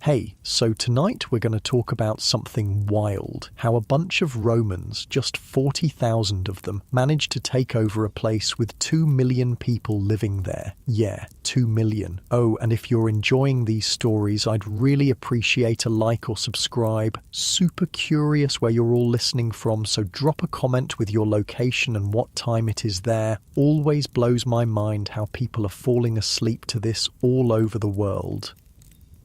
Hey, so tonight we're going to talk about something wild. How a bunch of Romans, just 40,000 of them, managed to take over a place with 2 million people living there. Yeah, 2 million. Oh, and if you're enjoying these stories, I'd really appreciate a like or subscribe. Super curious where you're all listening from, so drop a comment with your location and what time it is there. Always blows my mind how people are falling asleep to this all over the world.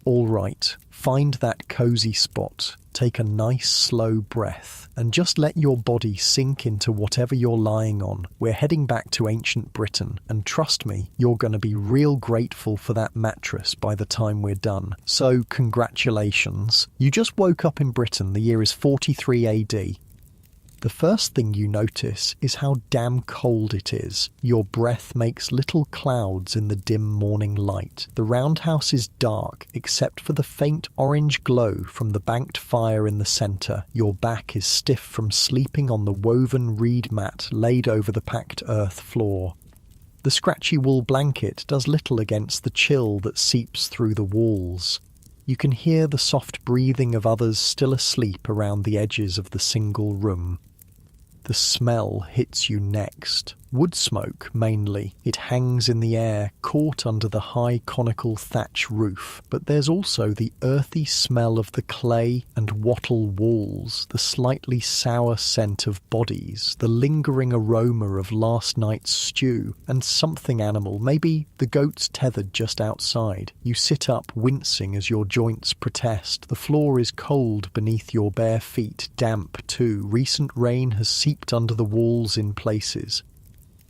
All right, find that cozy spot, take a nice slow breath, and just let your body sink into whatever you're lying on. We're heading back to ancient Britain, and trust me, you're going to be real grateful for that mattress by the time we're done. So, congratulations. You just woke up in Britain, the year is 43 AD. The first thing you notice is how damn cold it is. Your breath makes little clouds in the dim morning light. The roundhouse is dark, except for the faint orange glow from the banked fire in the centre. Your back is stiff from sleeping on the woven reed mat laid over the packed earth floor. The scratchy wool blanket does little against the chill that seeps through the walls. You can hear the soft breathing of others still asleep around the edges of the single room. The smell hits you next. Wood smoke, mainly. It hangs in the air, caught under the high conical thatch roof. But there's also the earthy smell of the clay and wattle walls, the slightly sour scent of bodies, the lingering aroma of last night's stew, and something animal, maybe the goats tethered just outside. You sit up, wincing as your joints protest. The floor is cold beneath your bare feet, damp too. Recent rain has seeped under the walls in places.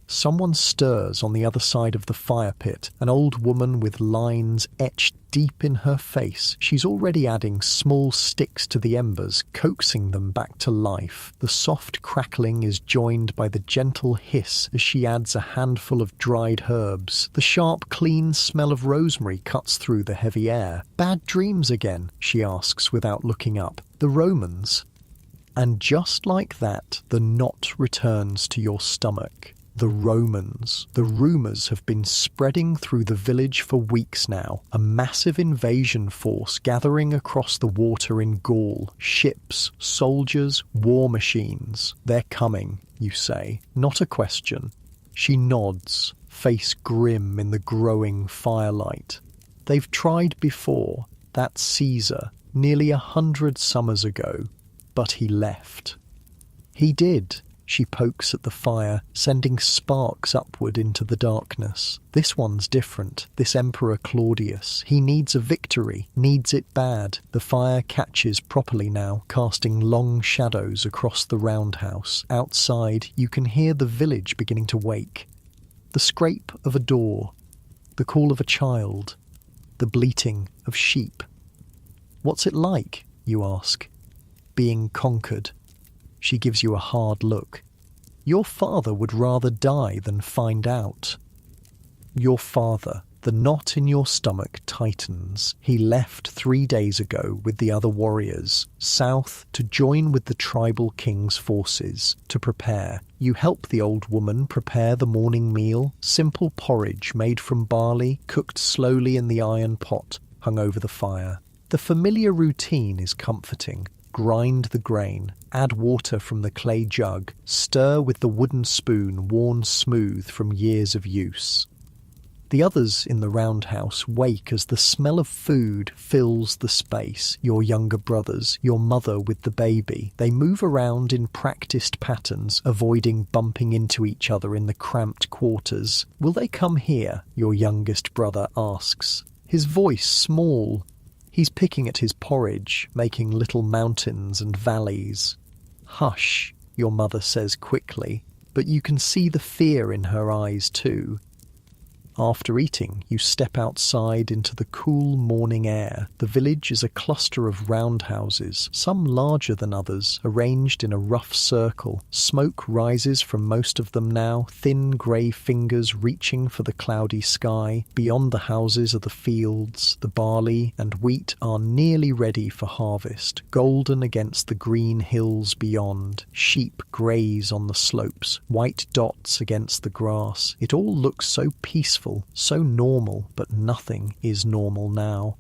Someone stirs on the other side of the fire pit, an old woman with lines etched deep in her face. She's already adding small sticks to the embers, coaxing them back to life. The soft crackling is joined by the gentle hiss as she adds a handful of dried herbs. The sharp, clean smell of rosemary cuts through the heavy air. "Bad dreams again?" she asks without looking up. "The Romans?" And just like that, the knot returns to your stomach. The Romans. The rumours have been spreading through the village for weeks now. A massive invasion force gathering across the water in Gaul. Ships, soldiers, war machines. They're coming, you say. Not a question. She nods, face grim in the growing firelight. They've tried before. That's Caesar, nearly 100 summers ago. But he left. He did. She pokes at the fire, sending sparks upward into the darkness. This one's different. This Emperor Claudius. He needs a victory. Needs it bad. The fire catches properly now, casting long shadows across the roundhouse. Outside, you can hear the village beginning to wake. The scrape of a door. The call of a child. The bleating of sheep. "What's it like?" you ask. "Being conquered." She gives you a hard look. "Your father would rather die than find out." Your father. The knot in your stomach tightens. He left 3 days ago with the other warriors, south to join with the tribal king's forces, to prepare. You help the old woman prepare the morning meal, simple porridge made from barley, cooked slowly in the iron pot, hung over the fire. The familiar routine is comforting. Grind the grain, add water from the clay jug, stir with the wooden spoon worn smooth from years of use. The others in the roundhouse wake as the smell of food fills the space. Your younger brothers, your mother with the baby. They move around in practiced patterns, avoiding bumping into each other in the cramped quarters. "Will they come here?" your youngest brother asks. His voice small. He's picking at his porridge, making little mountains and valleys. "Hush," your mother says quickly, but you can see the fear in her eyes too. After eating, you step outside into the cool morning air. The village is a cluster of roundhouses, some larger than others, arranged in a rough circle. Smoke rises from most of them now, thin grey fingers reaching for the cloudy sky. Beyond the houses are the fields. The barley and wheat are nearly ready for harvest, golden against the green hills beyond. Sheep graze on the slopes, white dots against the grass. It all looks so peaceful, so normal, but nothing is normal now.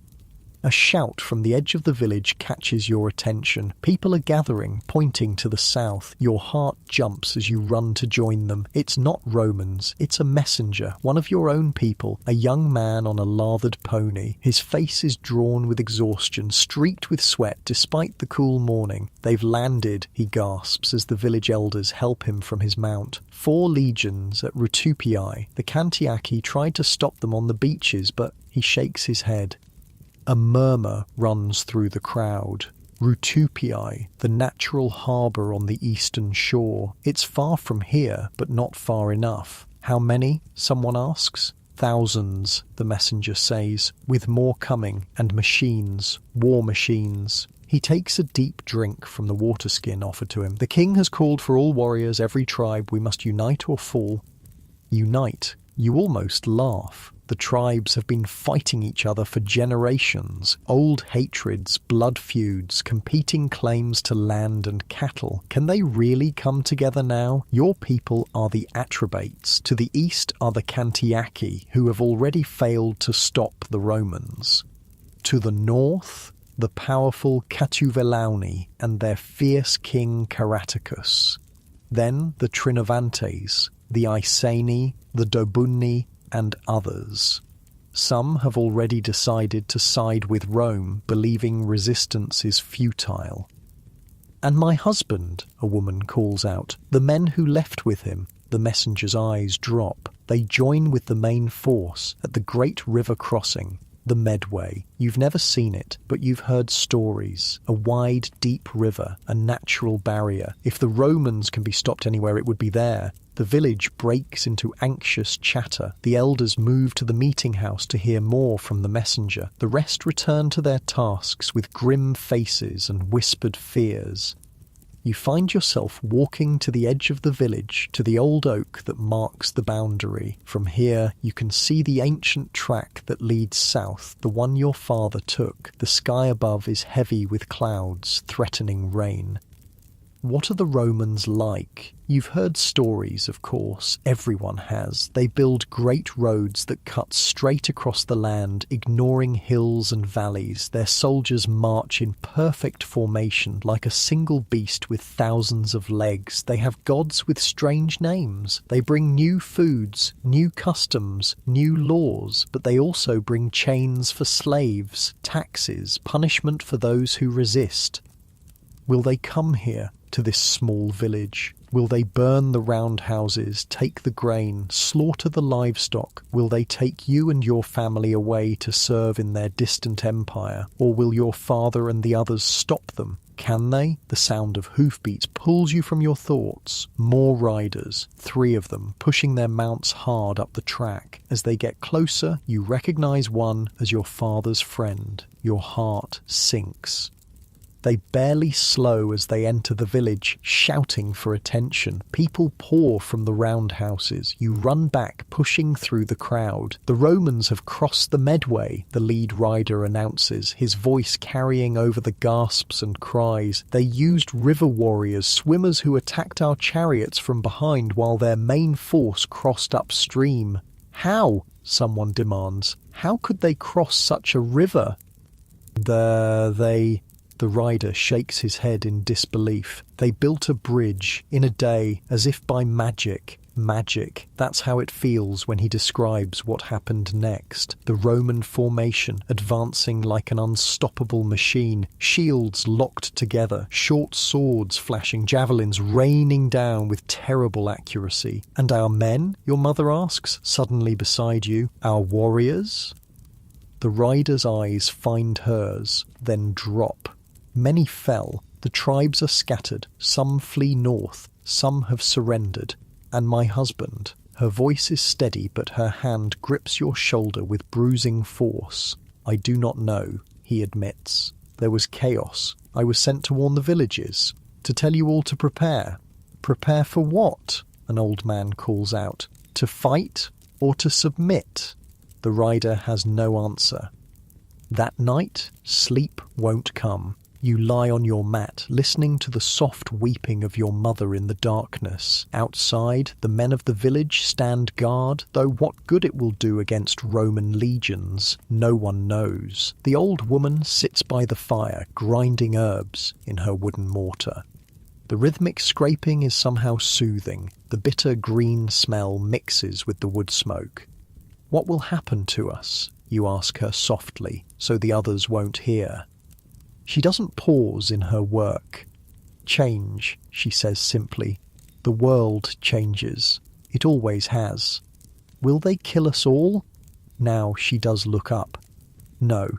A shout from the edge of the village catches your attention. People are gathering, pointing to the south. Your heart jumps as you run to join them. It's not Romans, it's a messenger, one of your own people, a young man on a lathered pony. His face is drawn with exhaustion, streaked with sweat despite the cool morning. They've landed, he gasps as the village elders help him from his mount. 4 legions at Rutupii. The Cantiaci tried to stop them on the beaches, but he shakes his head. A murmur runs through the crowd. Rutupii, the natural harbour on the eastern shore. It's far from here, but not far enough. How many? Someone asks. Thousands, the messenger says, with more coming, and machines, war machines. He takes a deep drink from the water skin offered to him. The king has called for all warriors, every tribe. We must unite or fall. Unite. You almost laugh. The tribes have been fighting each other for generations. Old hatreds, blood feuds, competing claims to land and cattle. Can they really come together now? Your people are the Atrebates. To the east are the Cantiaci, who have already failed to stop the Romans. To the north, the powerful Catuvelauni and their fierce king Caraticus. Then the Trinovantes, the Iceni, the Dobunni, and others. Some have already decided to side with Rome, believing resistance is futile. And my husband, a woman calls out, the men who left with him. The messenger's eyes drop. They join with the main force at the great river crossing, the Medway. You've never seen it, but you've heard stories. A wide, deep river, a natural barrier. If the Romans can be stopped anywhere, it would be there. The village breaks into anxious chatter. The elders move to the meeting house to hear more from the messenger. The rest return to their tasks with grim faces and whispered fears. You find yourself walking to the edge of the village, to the old oak that marks the boundary. From here, you can see the ancient track that leads south, the one your father took. The sky above is heavy with clouds, threatening rain. What are the Romans like? You've heard stories, of course. Everyone has. They build great roads that cut straight across the land, ignoring hills and valleys. Their soldiers march in perfect formation, like a single beast with thousands of legs. They have gods with strange names. They bring new foods, new customs, new laws, but they also bring chains for slaves, taxes, punishment for those who resist. Will they come here, to this small village? Will they burn the roundhouses, take the grain, slaughter the livestock? Will they take you and your family away to serve in their distant empire? Or will your father and the others stop them? Can they? The sound of hoofbeats pulls you from your thoughts. More riders, 3 of them, pushing their mounts hard up the track. As they get closer, you recognize one as your father's friend. Your heart sinks. They barely slow as they enter the village, shouting for attention. People pour from the roundhouses. You run back, pushing through the crowd. The Romans have crossed the Medway, the lead rider announces, his voice carrying over the gasps and cries. They used river warriors, swimmers who attacked our chariots from behind while their main force crossed upstream. How? Someone demands. How could they cross such a river? The rider shakes his head in disbelief. They built a bridge in a day, as if by magic. Magic. That's how it feels when he describes what happened next. The Roman formation, advancing like an unstoppable machine. Shields locked together, short swords flashing, javelins raining down with terrible accuracy. And our men? Your mother asks, suddenly beside you. Our warriors? The rider's eyes find hers, then drop. Many fell. The tribes are scattered. Some flee north. Some have surrendered. And my husband. Her voice is steady, but her hand grips your shoulder with bruising force. I do not know, he admits. There was chaos. I was sent to warn the villages. To tell you all to prepare. Prepare for what? An old man calls out. To fight or to submit? The rider has no answer. That night, sleep won't come. You lie on your mat, listening to the soft weeping of your mother in the darkness. Outside, the men of the village stand guard, though what good it will do against Roman legions, no one knows. The old woman sits by the fire, grinding herbs in her wooden mortar. The rhythmic scraping is somehow soothing. The bitter green smell mixes with the wood smoke. "What will happen to us?" you ask her softly, so the others won't hear. She doesn't pause in her work. "Change," she says simply. "The world changes. It always has. Will they kill us all?" Now she does look up. No,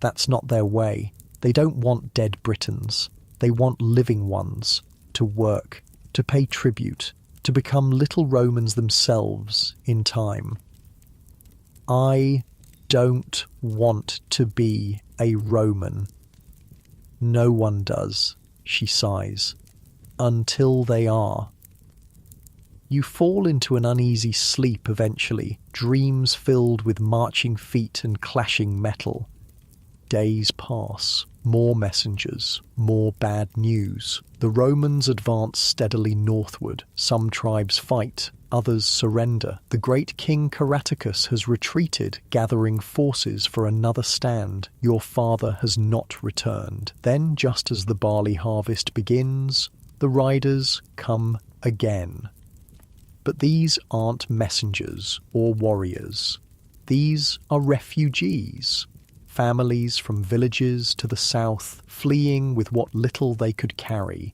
that's not their way. They don't want dead Britons. They want living ones, to work, to pay tribute, to become little Romans themselves in time. I don't want to be a Roman. No one does, she sighs, until they are. You fall into an uneasy sleep eventually, dreams filled with marching feet and clashing metal. Days pass, more messengers, more bad news. The Romans advance steadily northward. Some tribes fight, others surrender. The great king Caraticus has retreated, gathering forces for another stand. Your father has not returned. Then, just as the barley harvest begins, the riders come again. But these aren't messengers or warriors. These are refugees. Families from villages to the south, fleeing with what little they could carry.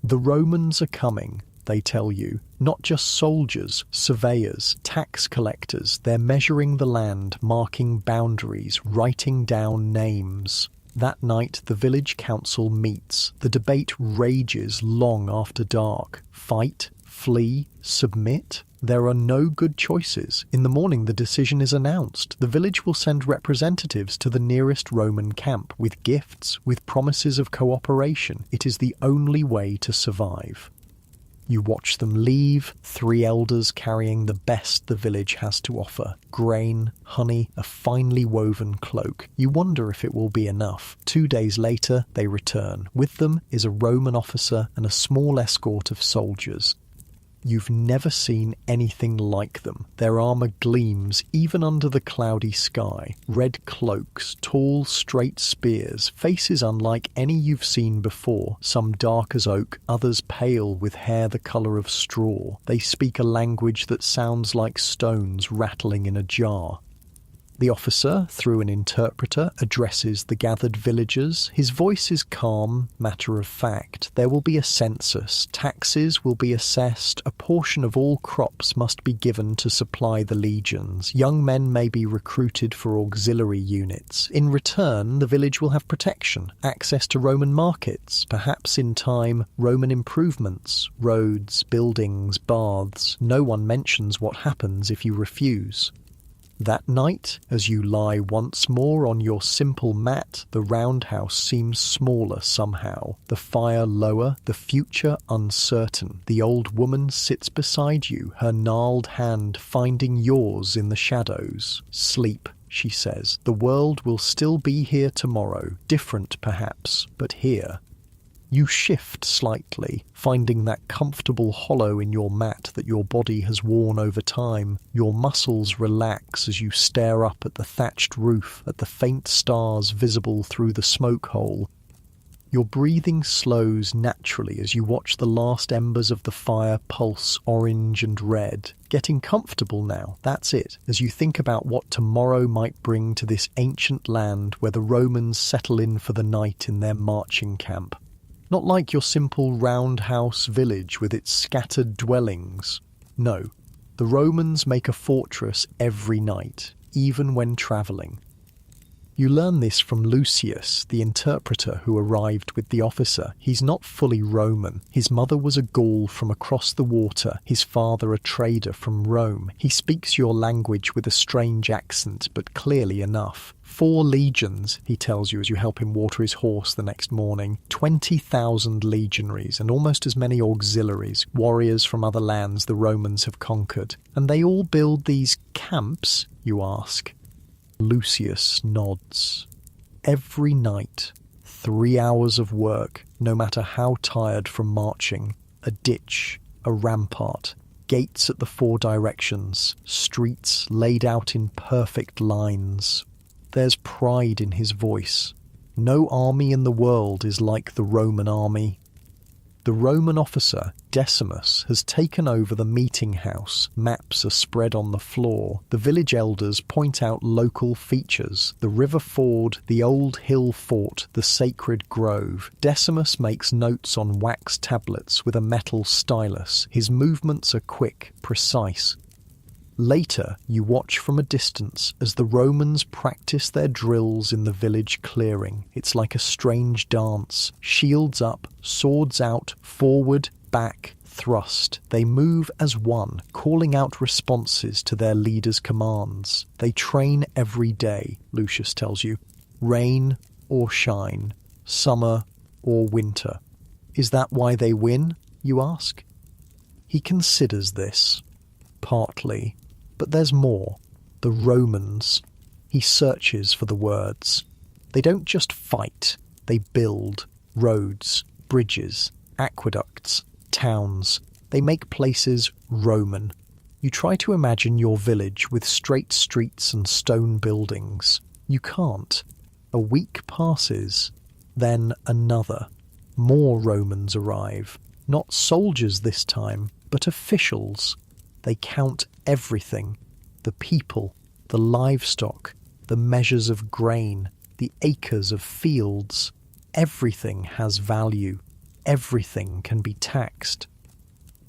The Romans are coming, they tell you. Not just soldiers, surveyors, tax collectors. They're measuring the land, marking boundaries, writing down names. That night, the village council meets. The debate rages long after dark. Fight, flee, submit? There are no good choices. In the morning, the decision is announced. The village will send representatives to the nearest Roman camp with gifts, with promises of cooperation. It is the only way to survive. You watch them leave, 3 elders carrying the best the village has to offer. Grain, honey, a finely woven cloak. You wonder if it will be enough. 2 days later, they return. With them is a Roman officer and a small escort of soldiers. You've never seen anything like them. Their armour gleams even under the cloudy sky. Red cloaks, tall, straight spears, faces unlike any you've seen before, some dark as oak, others pale with hair the colour of straw. They speak a language that sounds like stones rattling in a jar. The officer, through an interpreter, addresses the gathered villagers. His voice is calm, matter of fact. There will be a census. Taxes will be assessed. A portion of all crops must be given to supply the legions. Young men may be recruited for auxiliary units. In return, the village will have protection, access to Roman markets, perhaps in time, Roman improvements, roads, buildings, baths. No one mentions what happens if you refuse. That night, as you lie once more on your simple mat, the roundhouse seems smaller somehow, the fire lower, the future uncertain. The old woman sits beside you, her gnarled hand finding yours in the shadows. "Sleep," she says. "The world will still be here tomorrow, different perhaps, but here." You shift slightly, finding that comfortable hollow in your mat that your body has worn over time. Your muscles relax as you stare up at the thatched roof, at the faint stars visible through the smoke hole. Your breathing slows naturally as you watch the last embers of the fire pulse orange and red. Getting comfortable now, that's it, as you think about what tomorrow might bring to this ancient land where the Romans settle in for the night in their marching camp. Not like your simple roundhouse village with its scattered dwellings. No, the Romans make a fortress every night, even when travelling. You learn this from Lucius, the interpreter who arrived with the officer. He's not fully Roman. His mother was a Gaul from across the water, his father a trader from Rome. He speaks your language with a strange accent, but clearly enough. 4 legions, he tells you as you help him water his horse the next morning. 20,000 legionaries and almost as many auxiliaries, warriors from other lands the Romans have conquered. And they all build these camps, you ask? Lucius nods. Every night, 3 hours of work, no matter how tired from marching. A ditch, a rampart, gates at the 4 directions, streets laid out in perfect lines. There's pride in his voice. No army in the world is like the Roman army. The Roman officer, Decimus, has taken over the meeting house. Maps are spread on the floor. The village elders point out local features. The river ford, the old hill fort, the sacred grove. Decimus makes notes on wax tablets with a metal stylus. His movements are quick, precise. Later, you watch from a distance as the Romans practice their drills in the village clearing. It's like a strange dance. Shields up, swords out, forward, back, thrust. They move as one, calling out responses to their leader's commands. They train every day, Lucius tells you. Rain or shine, summer or winter. Is that why they win, you ask? He considers this. Partly. But there's more. The Romans. He searches for the words. They don't just fight. They build roads, bridges, aqueducts, towns. They make places Roman. You try to imagine your village with straight streets and stone buildings. You can't. A week passes. Then another. More Romans arrive. Not soldiers this time, but officials. They count everything. The people, the livestock, the measures of grain, the acres of fields. Everything has value. Everything can be taxed.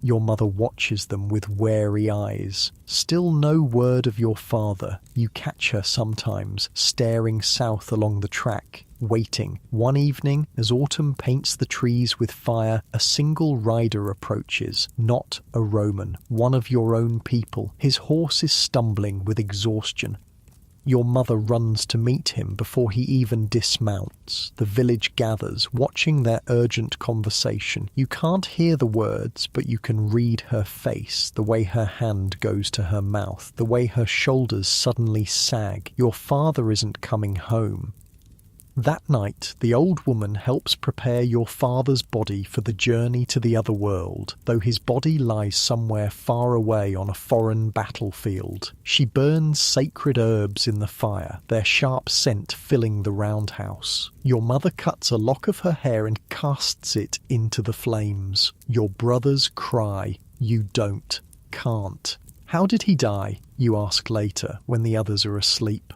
Your mother watches them with wary eyes. Still no word of your father. You catch her sometimes, staring south along the track, waiting. One evening, as autumn paints the trees with fire, a single rider approaches, not a Roman, one of your own people. His horse is stumbling with exhaustion. Your mother runs to meet him before he even dismounts. The village gathers, watching their urgent conversation. You can't hear the words, but you can read her face, the way her hand goes to her mouth, the way her shoulders suddenly sag. Your father isn't coming home. That night, the old woman helps prepare your father's body for the journey to the other world, though his body lies somewhere far away on a foreign battlefield. She burns sacred herbs in the fire, their sharp scent filling the roundhouse. Your mother cuts a lock of her hair and casts it into the flames. Your brothers cry. You don't, can't. How did he die? You ask later, when the others are asleep.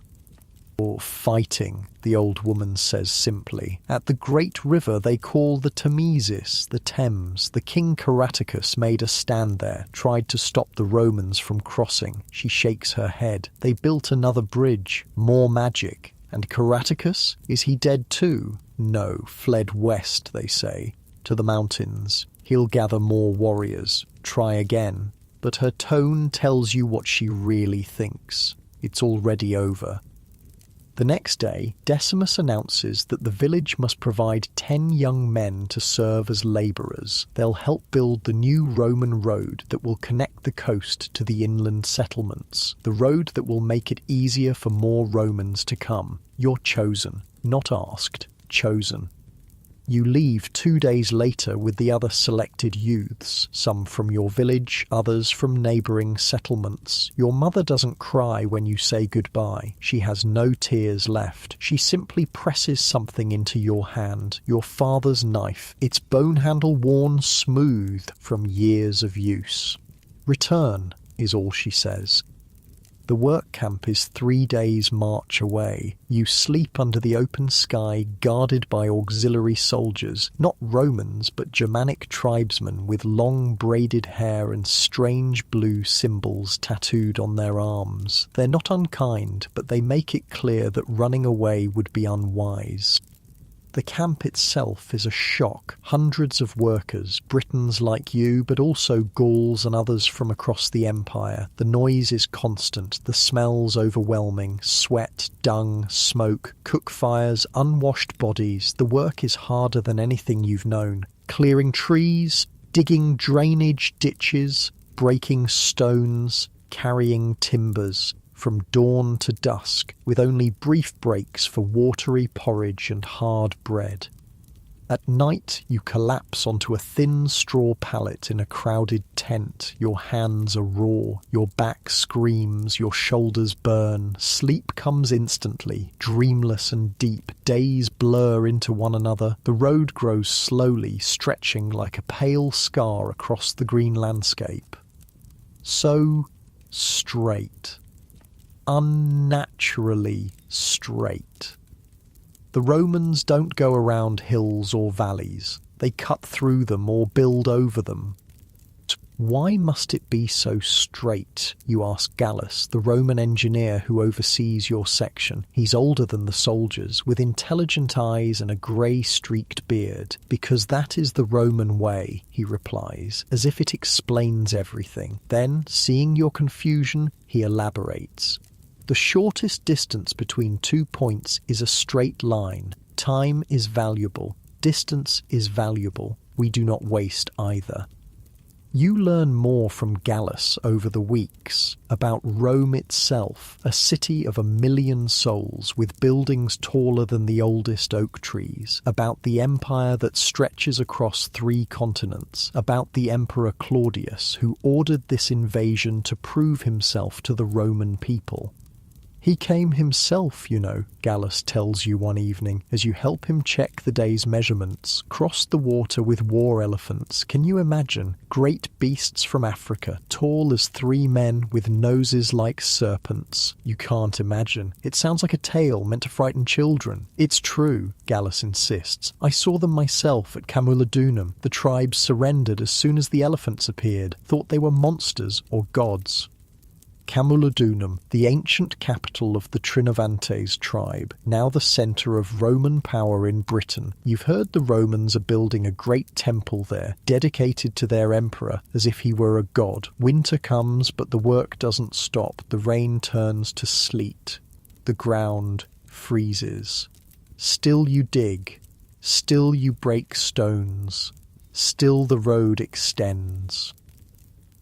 Or fighting, the old woman says simply. At the great river they call the Thamesis, the Thames. The king Caraticus made a stand there, tried to stop the Romans from crossing. She shakes her head. They built another bridge, more magic. And Caraticus? Is he dead too? No, fled west, they say, to the mountains. He'll gather more warriors. Try again. But her tone tells you what she really thinks. It's already over. The next day, Decimus announces that the village must provide 10 young men to serve as labourers. They'll help build the new Roman road that will connect the coast to the inland settlements, the road that will make it easier for more Romans to come. You're chosen, not asked, chosen. You leave 2 days later with the other selected youths, some from your village, others from neighbouring settlements. Your mother doesn't cry when you say goodbye. She has no tears left. She simply presses something into your hand, your father's knife, its bone handle worn smooth from years of use. Return, is all she says. The work camp is 3 days' march away. You sleep under the open sky, guarded by auxiliary soldiers, not Romans but Germanic tribesmen with long braided hair and strange blue symbols tattooed on their arms. They're not unkind, but they make it clear that running away would be unwise. The camp itself is a shock. Hundreds of workers, Britons like you, but also Gauls and others from across the empire. The noise is constant, the smells overwhelming. Sweat, dung, smoke, cook fires, unwashed bodies. The work is harder than anything you've known. Clearing trees, digging drainage ditches, breaking stones, carrying timbers. from dawn to dusk, with only brief breaks for watery porridge and hard bread. At night, you collapse onto a thin straw pallet in a crowded tent. Your hands are raw, your back screams, your shoulders burn. Sleep comes instantly, dreamless and deep. Days blur into one another. The road grows slowly, stretching like a pale scar across the green landscape. So straight. Unnaturally straight. The Romans don't go around hills or valleys. They cut through them or build over them. Why must it be so straight, you ask Gallus, the Roman engineer who oversees your section. He's older than the soldiers, with intelligent eyes and a grey-streaked beard. Because that is the Roman way, he replies, as if it explains everything. Then, seeing your confusion, he elaborates. The shortest distance between 2 points is a straight line. Time is valuable. Distance is valuable. We do not waste either. You learn more from Gallus over the weeks about Rome itself, a city of 1 million souls with buildings taller than the oldest oak trees, about the empire that stretches across 3 continents, about the Emperor Claudius, who ordered this invasion to prove himself to the Roman people. He came himself, you know, Gallus tells you one evening, as you help him check the day's measurements, crossed the water with war elephants. Can you imagine? Great beasts from Africa, tall as 3 men with noses like serpents. You can't imagine. It sounds like a tale meant to frighten children. It's true, Gallus insists. I saw them myself at Camulodunum. The tribes surrendered as soon as the elephants appeared, thought they were monsters or gods. Camulodunum, the ancient capital of the Trinovantes tribe, now the centre of Roman power in Britain. You've heard the Romans are building a great temple there, dedicated to their emperor, as if he were a god. Winter comes, but the work doesn't stop. The rain turns to sleet. The ground freezes. Still you dig. Still you break stones. Still the road extends.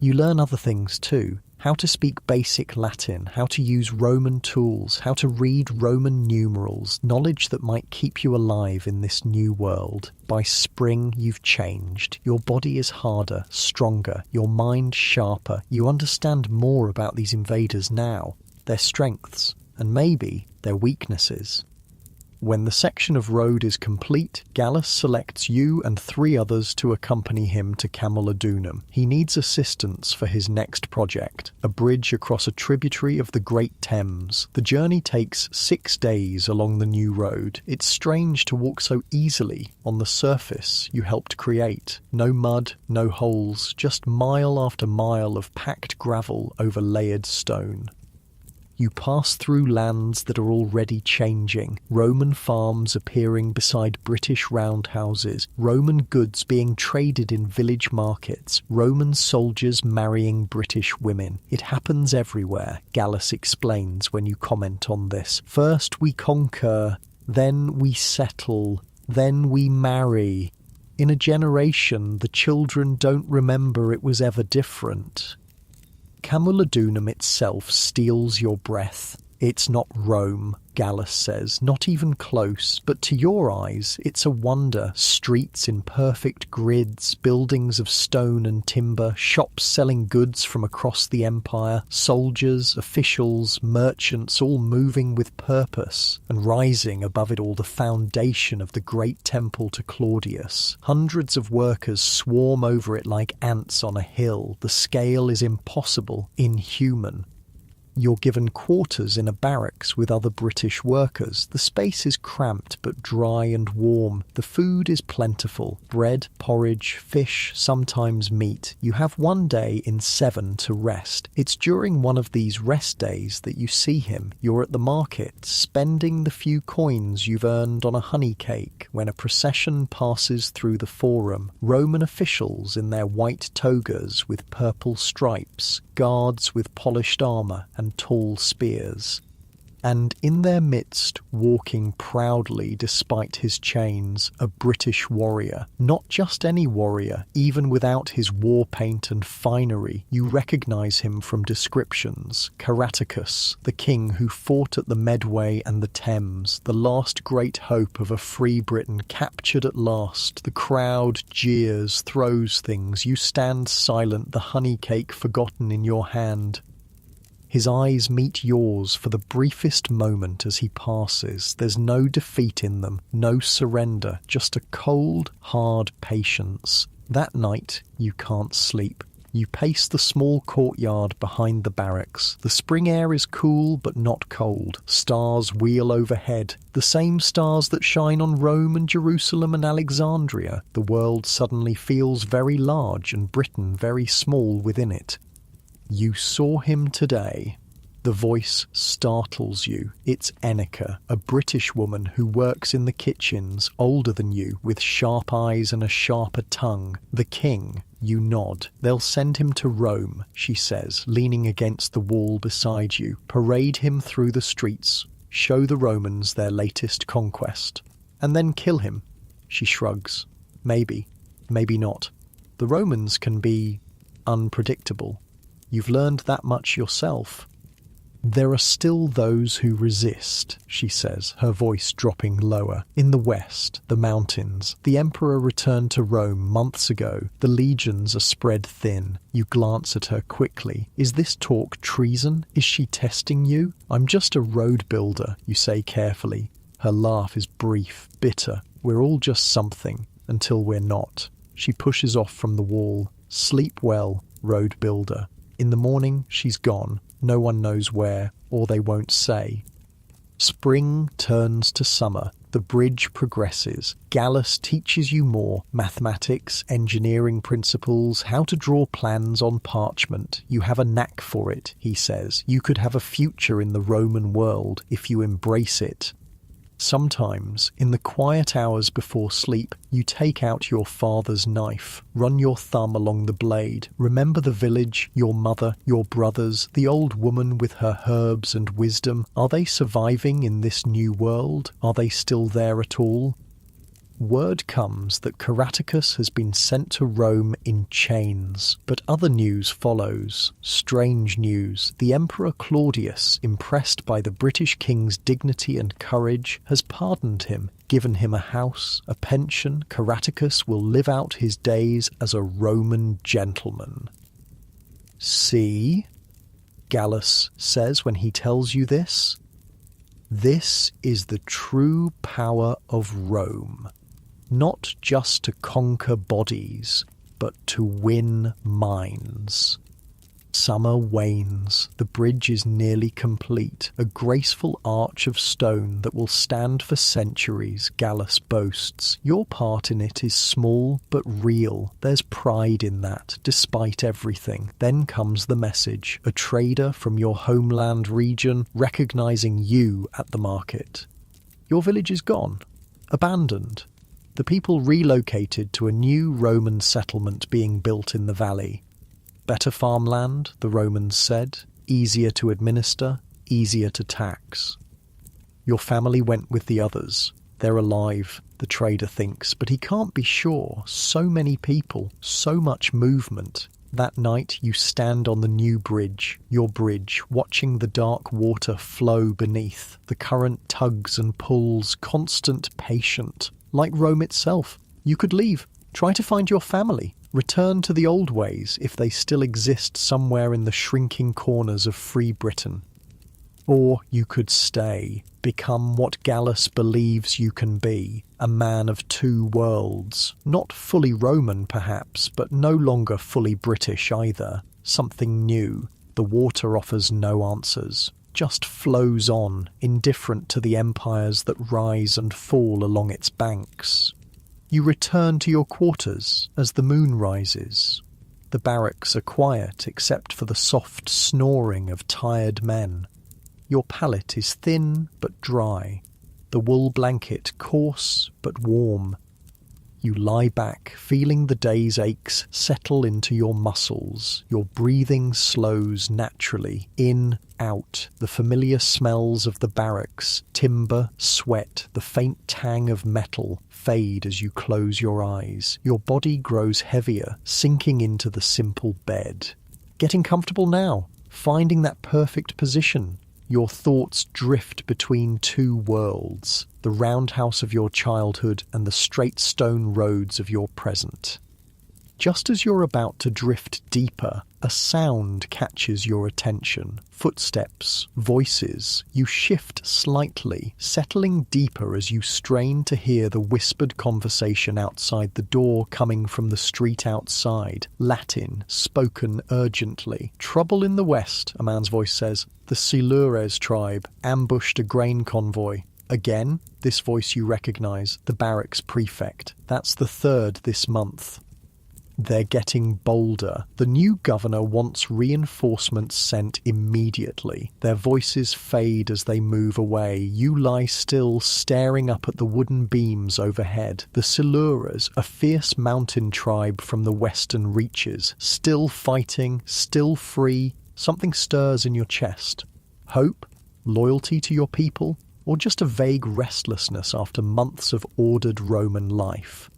You learn other things too. How to speak basic Latin, how to use Roman tools, how to read Roman numerals, knowledge that might keep you alive in this new world. By spring, you've changed. Your body is harder, stronger, your mind sharper. You understand more about these invaders now, their strengths, and maybe their weaknesses. When the section of road is complete, Gallus selects you and 3 others to accompany him to Camulodunum. He needs assistance for his next project, a bridge across a tributary of the Great Thames. The journey takes 6 days along the new road. It's strange to walk so easily on the surface you helped create. No mud, no holes, just mile after mile of packed gravel over layered stone. You pass through lands that are already changing, Roman farms appearing beside British roundhouses, Roman goods being traded in village markets, Roman soldiers marrying British women. It happens everywhere, Gallus explains when you comment on this. First we conquer, then we settle, then we marry. In a generation, the children don't remember it was ever different. Camulodunum itself steals your breath. It's not Rome, Gallus says, not even close, but to your eyes it's a wonder. Streets in perfect grids, buildings of stone and timber, shops selling goods from across the empire, soldiers, officials, merchants, all moving with purpose, and rising above it all the foundation of the great temple to Claudius. Hundreds of workers swarm over it like ants on a hill. The scale is impossible, inhuman. You're given quarters in a barracks with other British workers. The space is cramped but dry and warm. The food is plentiful. Bread, porridge, fish, sometimes meat. You have 1 day in 7 to rest. It's during one of these rest days that you see him. You're at the market, spending the few coins you've earned on a honey cake, when a procession passes through the forum. Roman officials in their white togas with purple stripes, guards with polished armour and tall spears. And in their midst, walking proudly despite his chains, a British warrior. Not just any warrior, even without his war paint and finery, you recognise him from descriptions. Caraticus, the king who fought at the Medway and the Thames, the last great hope of a free Britain captured at last. The crowd jeers, throws things, you stand silent, the honey cake forgotten in your hand. His eyes meet yours for the briefest moment as he passes. There's no defeat in them, no surrender, just a cold, hard patience. That night, you can't sleep. You pace the small courtyard behind the barracks. The spring air is cool but not cold. Stars wheel overhead, the same stars that shine on Rome and Jerusalem and Alexandria. The world suddenly feels very large and Britain very small within it. You saw him today. The voice startles you. It's Enika, a British woman who works in the kitchens, older than you, with sharp eyes and a sharper tongue. The king. You nod. They'll send him to Rome, she says, leaning against the wall beside you. Parade him through the streets. Show the Romans their latest conquest. And then kill him. She shrugs. Maybe. Maybe not. The Romans can be unpredictable. You've learned that much yourself. There are still those who resist, she says, her voice dropping lower. In the west, the mountains. The emperor returned to Rome months ago. The legions are spread thin. You glance at her quickly. Is this talk treason? Is she testing you? I'm just a road builder, you say carefully. Her laugh is brief, bitter. We're all just something, until we're not. She pushes off from the wall. Sleep well, road builder. In the morning, she's gone. No one knows where, or they won't say. Spring turns to summer. The bridge progresses. Gallus teaches you more. Mathematics, engineering principles, how to draw plans on parchment. You have a knack for it, he says. You could have a future in the Roman world if you embrace it. Sometimes, in the quiet hours before sleep, you take out your father's knife, run your thumb along the blade, remember the village, your mother, your brothers, the old woman with her herbs and wisdom. Are they surviving in this new world? Are they still there at all? Word comes that Caraticus has been sent to Rome in chains, but other news follows. Strange news. The Emperor Claudius, impressed by the British king's dignity and courage, has pardoned him, given him a house, a pension. Caraticus will live out his days as a Roman gentleman. See, Gallus says when he tells you this, this is the true power of Rome. Not just to conquer bodies, but to win minds. Summer wanes. The bridge is nearly complete. A graceful arch of stone that will stand for centuries, Gallus boasts. Your part in it is small but real. There's pride in that, despite everything. Then comes the message. A trader from your homeland region recognizing you at the market. Your village is gone. Abandoned. The people relocated to a new Roman settlement being built in the valley. Better farmland, the Romans said, easier to administer, easier to tax. Your family went with the others. They're alive, the trader thinks, but he can't be sure. So many people, so much movement. That night you stand on the new bridge, your bridge, watching the dark water flow beneath. The current tugs and pulls, constant, patient. Like Rome itself. You could leave, try to find your family, return to the old ways if they still exist somewhere in the shrinking corners of free Britain. Or you could stay, become what Gallus believes you can be, a man of two worlds. Not fully Roman, perhaps, but no longer fully British either. Something new. The water offers no answers. Just flows on, indifferent to the empires that rise and fall along its banks. You return to your quarters as the moon rises. The barracks are quiet except for the soft snoring of tired men. Your pallet is thin but dry, the wool blanket coarse but warm. You lie back, feeling the day's aches settle into your muscles. Your breathing slows naturally. In, out. The familiar smells of the barracks, timber, sweat, the faint tang of metal fade as you close your eyes. Your body grows heavier, sinking into the simple bed. Getting comfortable now, finding that perfect position. Your thoughts drift between two worlds, the roundhouse of your childhood and the straight stone roads of your present. Just as you're about to drift deeper, a sound catches your attention. Footsteps, voices. You shift slightly, settling deeper as you strain to hear the whispered conversation outside the door coming from the street outside. Latin, spoken urgently. "Trouble in the west," a man's voice says. "The Silures tribe ambushed a grain convoy." Again, this voice you recognize, the barracks prefect. That's the third this month. They're getting bolder. The new governor wants reinforcements sent immediately. Their voices fade as they move away. You lie still, staring up at the wooden beams overhead. The Silures, a fierce mountain tribe from the western reaches, still fighting, still free. Something stirs in your chest. Hope? Loyalty to your people? Or just a vague restlessness after months of ordered Roman life?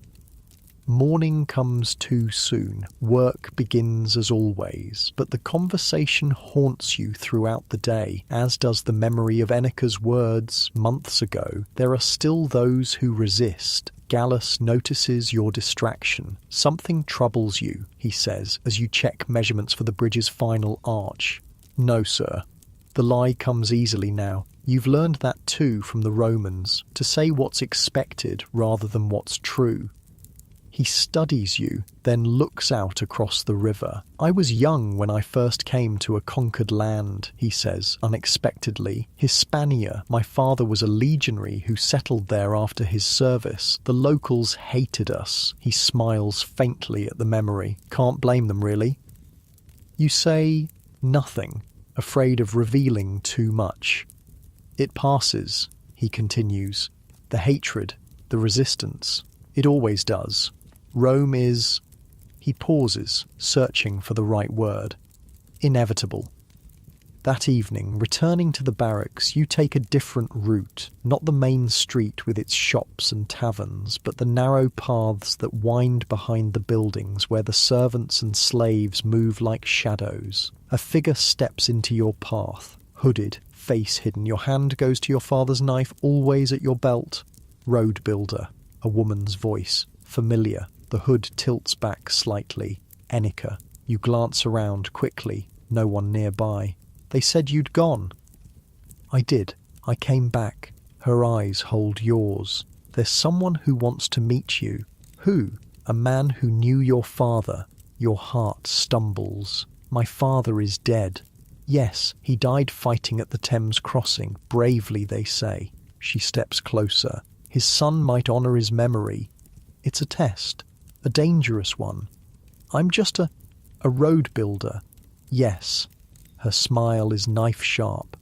Morning comes too soon. Work begins as always, but the conversation haunts you throughout the day, as does the memory of Enica's words months ago. There are still those who resist. Gallus notices your distraction. Something troubles you, he says, as you check measurements for the bridge's final arch. No, sir. The lie comes easily now. You've learned that too from the Romans, to say what's expected rather than what's true. He studies you, then looks out across the river. "I was young when I first came to a conquered land," he says, unexpectedly. "Hispania. My father was a legionary who settled there after his service. The locals hated us." He smiles faintly at the memory. "Can't blame them, really." You say nothing, afraid of revealing too much. "It passes," he continues. "The hatred, the resistance. It always does. Rome is..." He pauses, searching for the right word. "Inevitable." That evening, returning to the barracks, you take a different route. Not the main street with its shops and taverns, but the narrow paths that wind behind the buildings where the servants and slaves move like shadows. A figure steps into your path, hooded, face hidden. Your hand goes to your father's knife, always at your belt. "Road builder," a woman's voice, familiar. The hood tilts back slightly. "Enica." You glance around quickly. No one nearby. "They said you'd gone." "I did. I came back." Her eyes hold yours. "There's someone who wants to meet you." "Who?" "A man who knew your father." Your heart stumbles. "My father is dead." "Yes, he died fighting at the Thames crossing. Bravely, they say." She steps closer. "His son might honour his memory." "It's a test. A dangerous one." "I'm just a road builder." "Yes." Her smile is knife-sharp.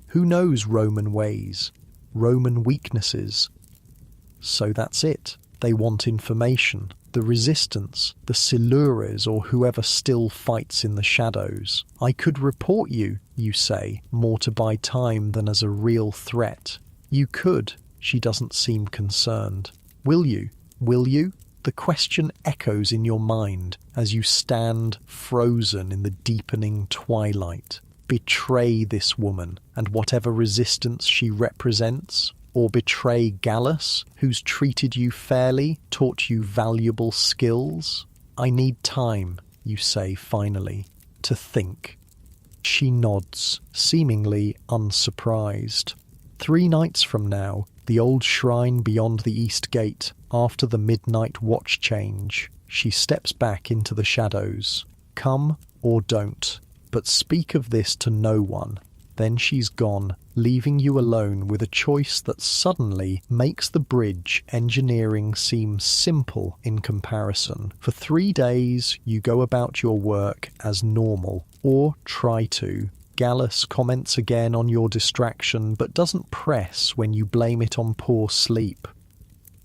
"Who knows Roman ways? Roman weaknesses?" So that's it. They want information. The resistance, the Silures or whoever still fights in the shadows. "I could report you," you say, more to buy time than as a real threat. "You could." She doesn't seem concerned. "Will you? Will you?" The question echoes in your mind as you stand frozen in the deepening twilight. Betray this woman and whatever resistance she represents? Or betray Gallus, who's treated you fairly, taught you valuable skills? "I need time," you say finally, "to think." She nods, seemingly unsurprised. 3 nights from now, the old shrine beyond the east gate, after the midnight watch change, she steps back into the shadows. Come or don't, but speak of this to no one. Then she's gone, leaving you alone with a choice that suddenly makes the bridge engineering seem simple in comparison. For 3 days, you go about your work as normal, or try to. Gallus comments again on your distraction, but doesn't press when you blame it on poor sleep.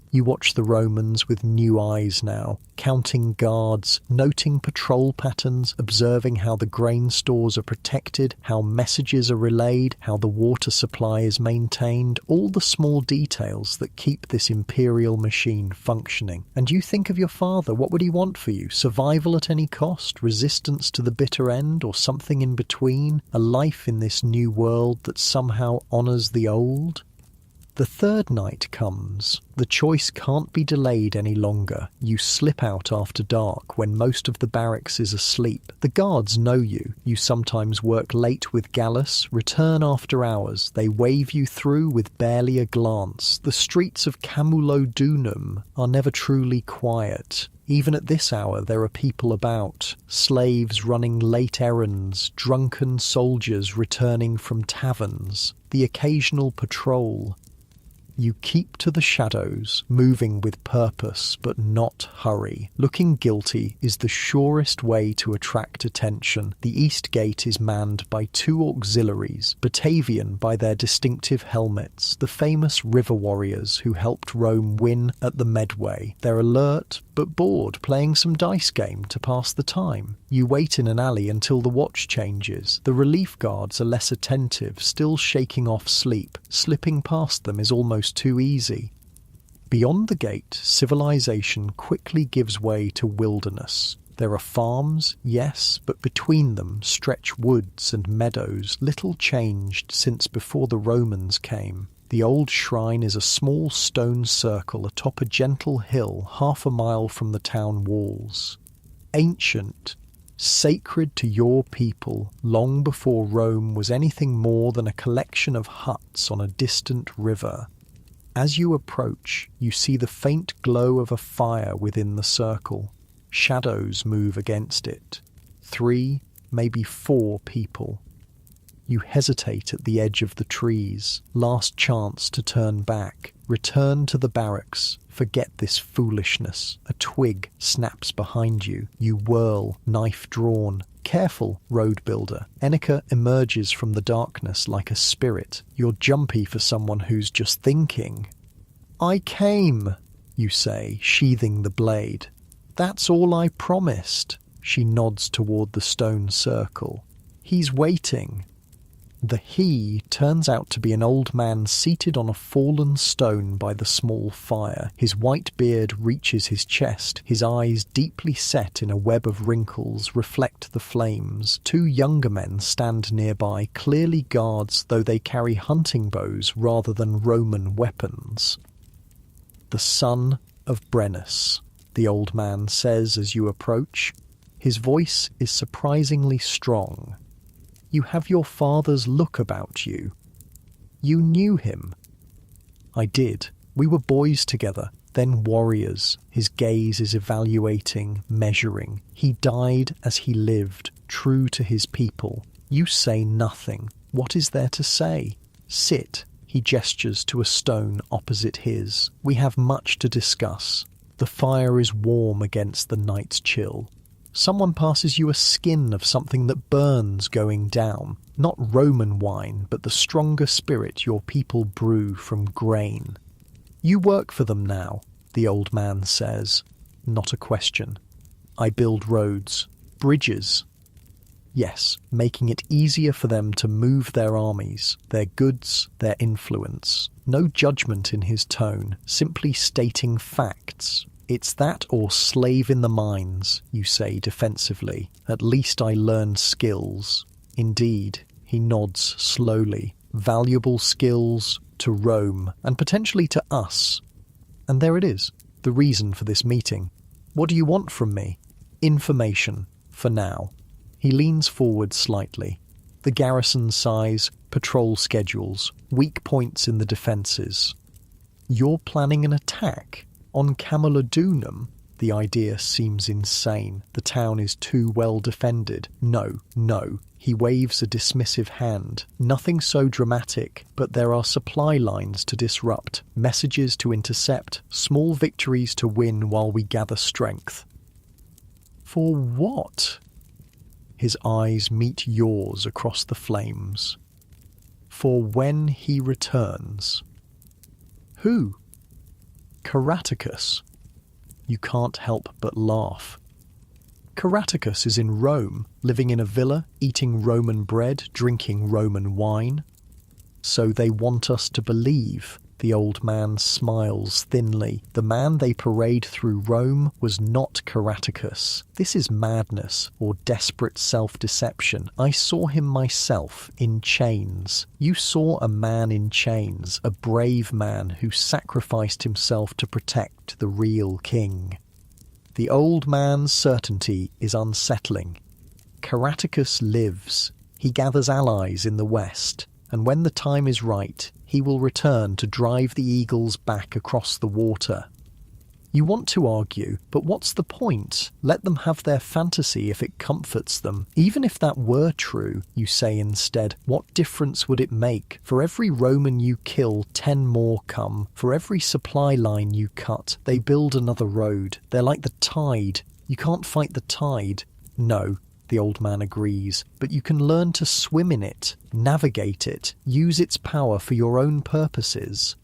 You watch the Romans with new eyes now, counting guards, noting patrol patterns, observing how the grain stores are protected, how messages are relayed, how the water supply is maintained, all the small details that keep this imperial machine functioning. And you think of your father, what would he want for you? Survival at any cost, resistance to the bitter end, or something in between? A life in this new world that somehow honours the old? The third night comes. The choice can't be delayed any longer. You slip out after dark when most of the barracks is asleep. The guards know you. You sometimes work late with Gallus, return after hours. They wave you through with barely a glance. The streets of Camulodunum are never truly quiet. Even at this hour there are people about, slaves running late errands, drunken soldiers returning from taverns, the occasional patrol. You keep to the shadows, moving with purpose but not hurry. Looking guilty is the surest way to attract attention. The east gate is manned by 2 auxiliaries, Batavian by their distinctive helmets, the famous river warriors who helped Rome win at the Medway. They're alert but bored, playing some dice game to pass the time. You wait in an alley until the watch changes. The relief guards are less attentive, still shaking off sleep. Slipping past them is almost too easy. Beyond the gate, civilization quickly gives way to wilderness. There are farms, yes, but between them stretch woods and meadows, little changed since before the Romans came. The old shrine is a small stone circle atop a gentle hill 1/2 mile from the town walls. Ancient, sacred to your people, long before Rome was anything more than a collection of huts on a distant river. As you approach, you see the faint glow of a fire within the circle. Shadows move against it. 3, maybe 4 people. You hesitate at the edge of the trees. Last chance to turn back. Return to the barracks. Forget this foolishness. A twig snaps behind you. You whirl, knife drawn. Careful, road builder. Enika emerges from the darkness like a spirit. You're jumpy for someone who's just thinking. "I came," you say, sheathing the blade. "That's all I promised." She nods toward the stone circle. "He's waiting." The he turns out to be an old man seated on a fallen stone by the small fire. His white beard reaches his chest. His eyes, deeply set in a web of wrinkles, reflect the flames. 2 younger men stand nearby, clearly guards, though they carry hunting bows rather than Roman weapons. "The son of Brennus," the old man says as you approach. His voice is surprisingly strong. "You have your father's look about you. You knew him." "I did. We were boys together, then warriors." His gaze is evaluating, measuring. "He died as he lived, true to his people." You say nothing. What is there to say? "Sit." He gestures to a stone opposite his. "We have much to discuss." The fire is warm against the night's chill. Someone passes you a skin of something that burns going down. Not Roman wine, but the stronger spirit your people brew from grain. "You work for them now," the old man says. Not a question. "I build roads, bridges." Yes, making it easier for them to move their armies, their goods, their influence. No judgment in his tone, simply stating facts. "It's that or slave in the mines," you say defensively. "At least I learned skills." "Indeed," he nods slowly. "Valuable skills to Rome, and potentially to us." And there it is, the reason for this meeting. "What do you want from me?" "Information, for now." He leans forward slightly. The garrison size, patrol schedules, weak points in the defences. "You're planning an attack? On Camulodunum?" The idea seems insane. The town is too well defended. No. He waves a dismissive hand. "Nothing so dramatic, but there are supply lines to disrupt, messages to intercept, small victories to win while we gather strength." "For what?" His eyes meet yours across the flames. "For when he returns." "Who?" Caraticus. You can't help but laugh. Caraticus is in Rome, living in a villa, eating Roman bread, drinking Roman wine. So they want us to believe. The old man smiles thinly. The man they parade through Rome was not Caraticus. This is madness or desperate self-deception. I saw him myself in chains. You saw a man in chains, a brave man who sacrificed himself to protect the real king. The old man's certainty is unsettling. Caraticus lives. He gathers allies in the west, and when the time is right, he will return to drive the eagles back across the water. You want to argue, but what's the point? Let them have their fantasy if it comforts them. Even if that were true, you say instead, what difference would it make? For every Roman you kill, 10 more come. For every supply line you cut, they build another road. They're like the tide. You can't fight the tide. No. The old man agrees, but you can learn to swim in it, navigate it, use its power for your own purposes.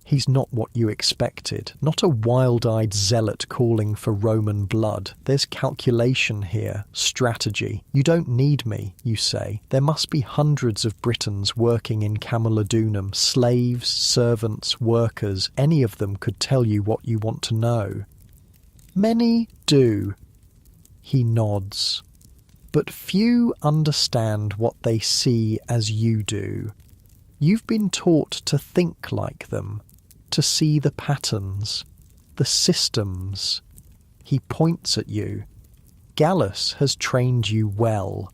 He's not what you expected, not a wild-eyed zealot calling for Roman blood. There's calculation here, strategy. You don't need me, you say. There must be hundreds of Britons working in Camulodunum, slaves, servants, workers. Any of them could tell you what you want to know. Many do. He nods. But few understand what they see as you do. You've been taught to think like them, to see the patterns, the systems. He points at you. Gallus has trained you well.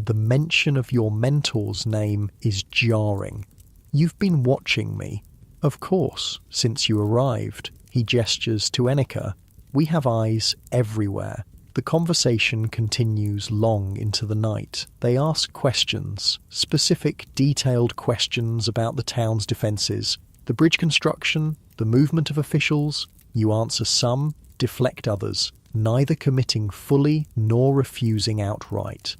The mention of your mentor's name is jarring. You've been watching me. Of course, since you arrived. He gestures to Enica. We have eyes everywhere. The conversation continues long into the night. They ask questions, specific, detailed questions about the town's defences, the bridge construction, the movement of officials. You answer some, deflect others, neither committing fully nor refusing outright.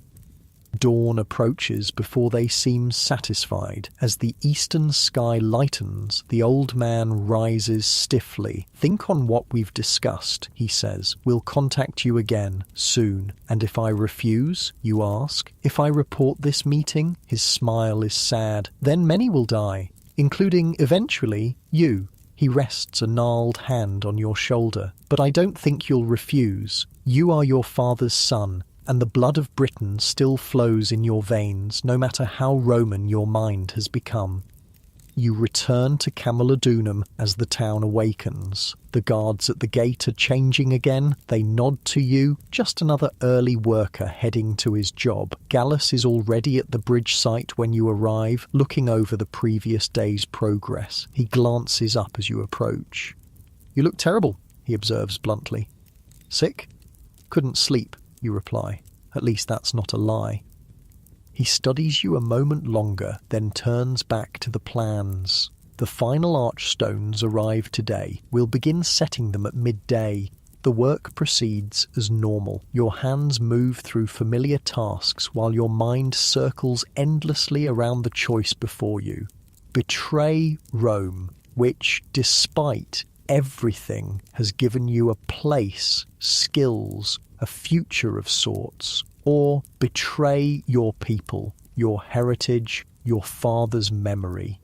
Dawn approaches before they seem satisfied. As the eastern sky lightens, the old man rises stiffly. Think on what we've discussed, he says. We'll contact you again, soon. And if I refuse, you ask? If I report this meeting? His smile is sad. Then many will die, including, eventually, you. He rests a gnarled hand on your shoulder. But I don't think you'll refuse. You are your father's son, and the blood of Britain still flows in your veins, no matter how Roman your mind has become. You return to Camulodunum as the town awakens. The guards at the gate are changing again. They nod to you, just another early worker heading to his job. Gallus is already at the bridge site when you arrive, looking over the previous day's progress. He glances up as you approach. You look terrible, he observes bluntly. Sick? Couldn't sleep, you reply. At least that's not a lie. He studies you a moment longer, then turns back to the plans. The final archstones arrive today. We'll begin setting them at midday. The work proceeds as normal. Your hands move through familiar tasks while your mind circles endlessly around the choice before you. Betray Rome, which, despite everything, has given you a place, skills, a future of sorts, or betray your people, your heritage, your father's memory.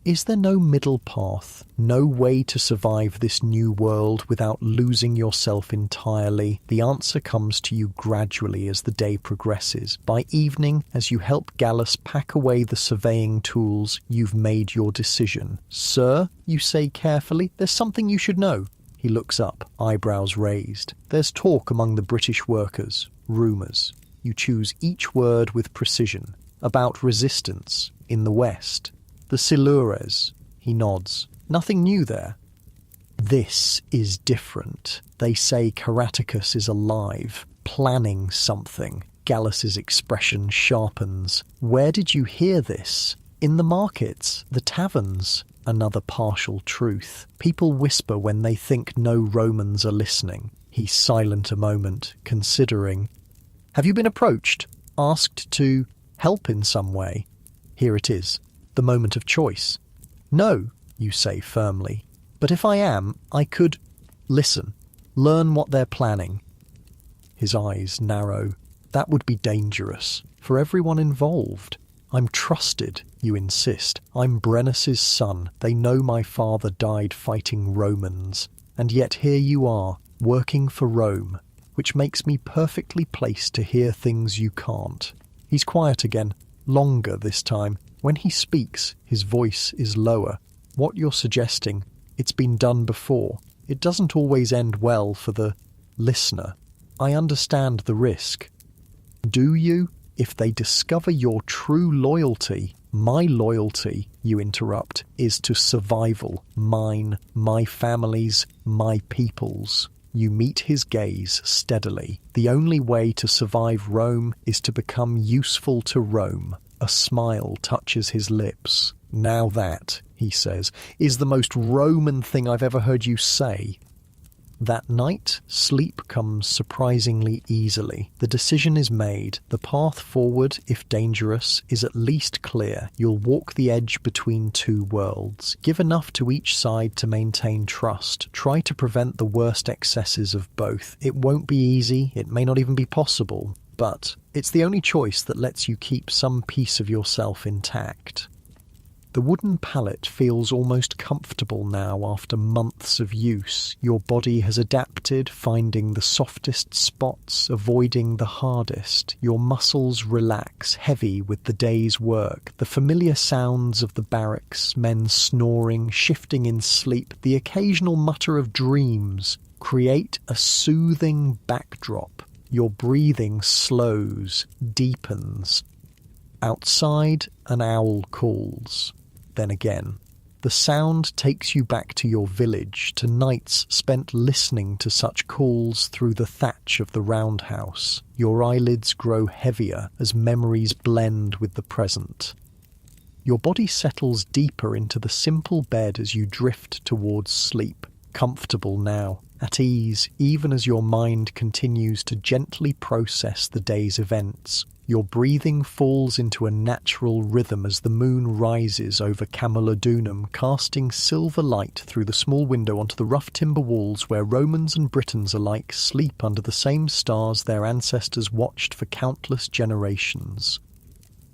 Is there no middle path, no way to survive this new world without losing yourself entirely? The answer comes to you gradually as the day progresses. By evening, as you help Gallus pack away the surveying tools, you've made your decision. Sir, you say carefully, there's something you should know. He looks up, eyebrows raised. There's talk among the British workers, rumours. You choose each word with precision. About resistance in the West. The Silures. He nods. Nothing new there. This is different. They say Caraticus is alive, planning something. Gallus's expression sharpens. Where did you hear this? In the markets, the taverns. Another partial truth. People whisper when they think no Romans are listening. He's silent a moment, considering. Have you been approached? Asked to help in some way? Here it is. The moment of choice. No, you say firmly. But if I am, I could listen, learn what they're planning. His eyes narrow. That would be dangerous for everyone involved. I'm trusted, you insist. I'm Brennus's son. They know my father died fighting Romans. And yet here you are, working for Rome, which makes me perfectly placed to hear things you can't. He's quiet again, longer this time. When he speaks, his voice is lower. What you're suggesting, it's been done before. It doesn't always end well for the listener. I understand the risk. Do you? If they discover your true loyalty, my loyalty, you interrupt, is to survival. Mine, my family's, my people's. You meet his gaze steadily. The only way to survive Rome is to become useful to Rome. A smile touches his lips. Now that, he says, is the most Roman thing I've ever heard you say. That night, sleep comes surprisingly easily. The decision is made. The path forward, if dangerous, is at least clear. You'll walk the edge between two worlds. Give enough to each side to maintain trust. Try to prevent the worst excesses of both. It won't be easy. It may not even be possible. But it's the only choice that lets you keep some piece of yourself intact. The wooden pallet feels almost comfortable now after months of use. Your body has adapted, finding the softest spots, avoiding the hardest. Your muscles relax, heavy with the day's work. The familiar sounds of the barracks, men snoring, shifting in sleep, the occasional mutter of dreams create a soothing backdrop. Your breathing slows, deepens. Outside, an owl calls. Then again, the sound takes you back to your village, to nights spent listening to such calls through the thatch of the roundhouse. Your eyelids grow heavier as memories blend with the present. Your body settles deeper into the simple bed as you drift towards sleep, comfortable now, at ease, even as your mind continues to gently process the day's events. Your breathing falls into a natural rhythm as the moon rises over Camulodunum, casting silver light through the small window onto the rough timber walls where Romans and Britons alike sleep under the same stars their ancestors watched for countless generations.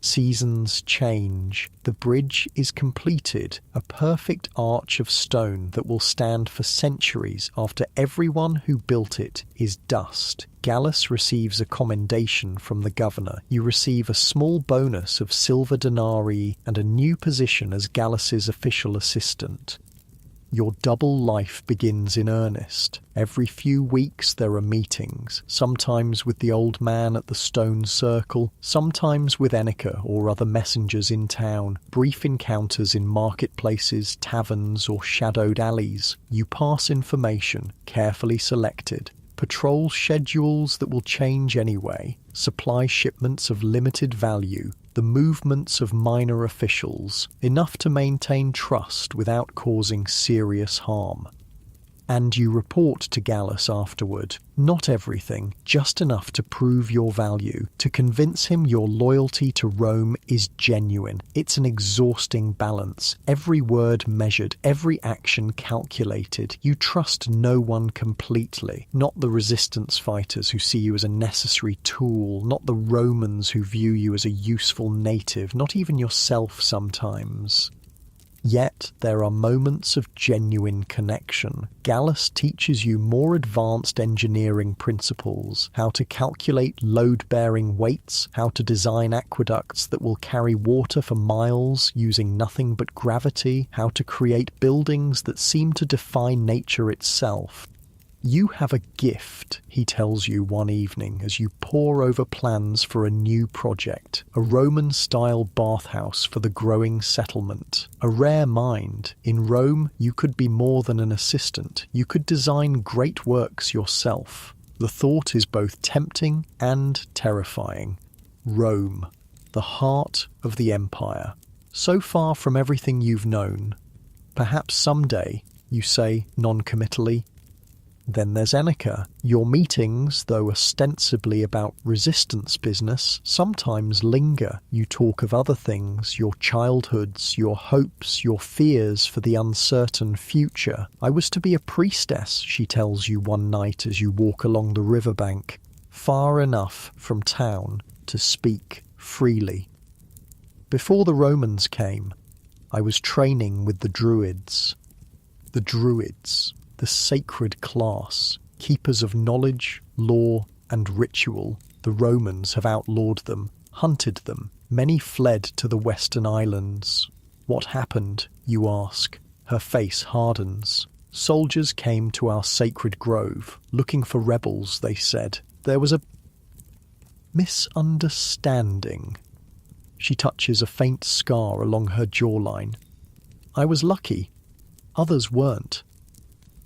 Seasons change. The bridge is completed, a perfect arch of stone that will stand for centuries after everyone who built it is dust. Gallus receives a commendation from the governor. You receive a small bonus of silver denarii and a new position as Gallus's official assistant. Your double life begins in earnest. Every few weeks there are meetings, sometimes with the old man at the stone circle, sometimes with Enica or other messengers in town, brief encounters in marketplaces, taverns or shadowed alleys. You pass information, carefully selected. Patrol schedules that will change anyway, supply shipments of limited value, the movements of minor officials, enough to maintain trust without causing serious harm. And you report to Gallus afterward. Not everything, just enough to prove your value, to convince him your loyalty to Rome is genuine. It's an exhausting balance, every word measured, every action calculated. You trust no one completely, not the resistance fighters who see you as a necessary tool, not the Romans who view you as a useful native, not even yourself sometimes. Yet there are moments of genuine connection. Gallus teaches you more advanced engineering principles, how to calculate load-bearing weights, how to design aqueducts that will carry water for miles using nothing but gravity, how to create buildings that seem to defy nature itself. You have a gift, he tells you one evening as you pore over plans for a new project, a Roman-style bathhouse for the growing settlement. A rare mind. In Rome, you could be more than an assistant. You could design great works yourself. The thought is both tempting and terrifying. Rome, the heart of the empire. So far from everything you've known. Perhaps someday, you say non-committally, Then there's Enica. Your meetings, though ostensibly about resistance business, sometimes linger. You talk of other things, your childhoods, your hopes, your fears for the uncertain future. I was to be a priestess, she tells you one night as you walk along the riverbank, far enough from town to speak freely. Before the Romans came, I was training with the Druids. The Druids, the sacred class, keepers of knowledge, law, and ritual. The Romans have outlawed them, hunted them. Many fled to the Western Islands. What happened, you ask? Her face hardens. Soldiers came to our sacred grove, looking for rebels, they said. There was a misunderstanding. She touches a faint scar along her jawline. I was lucky. Others weren't.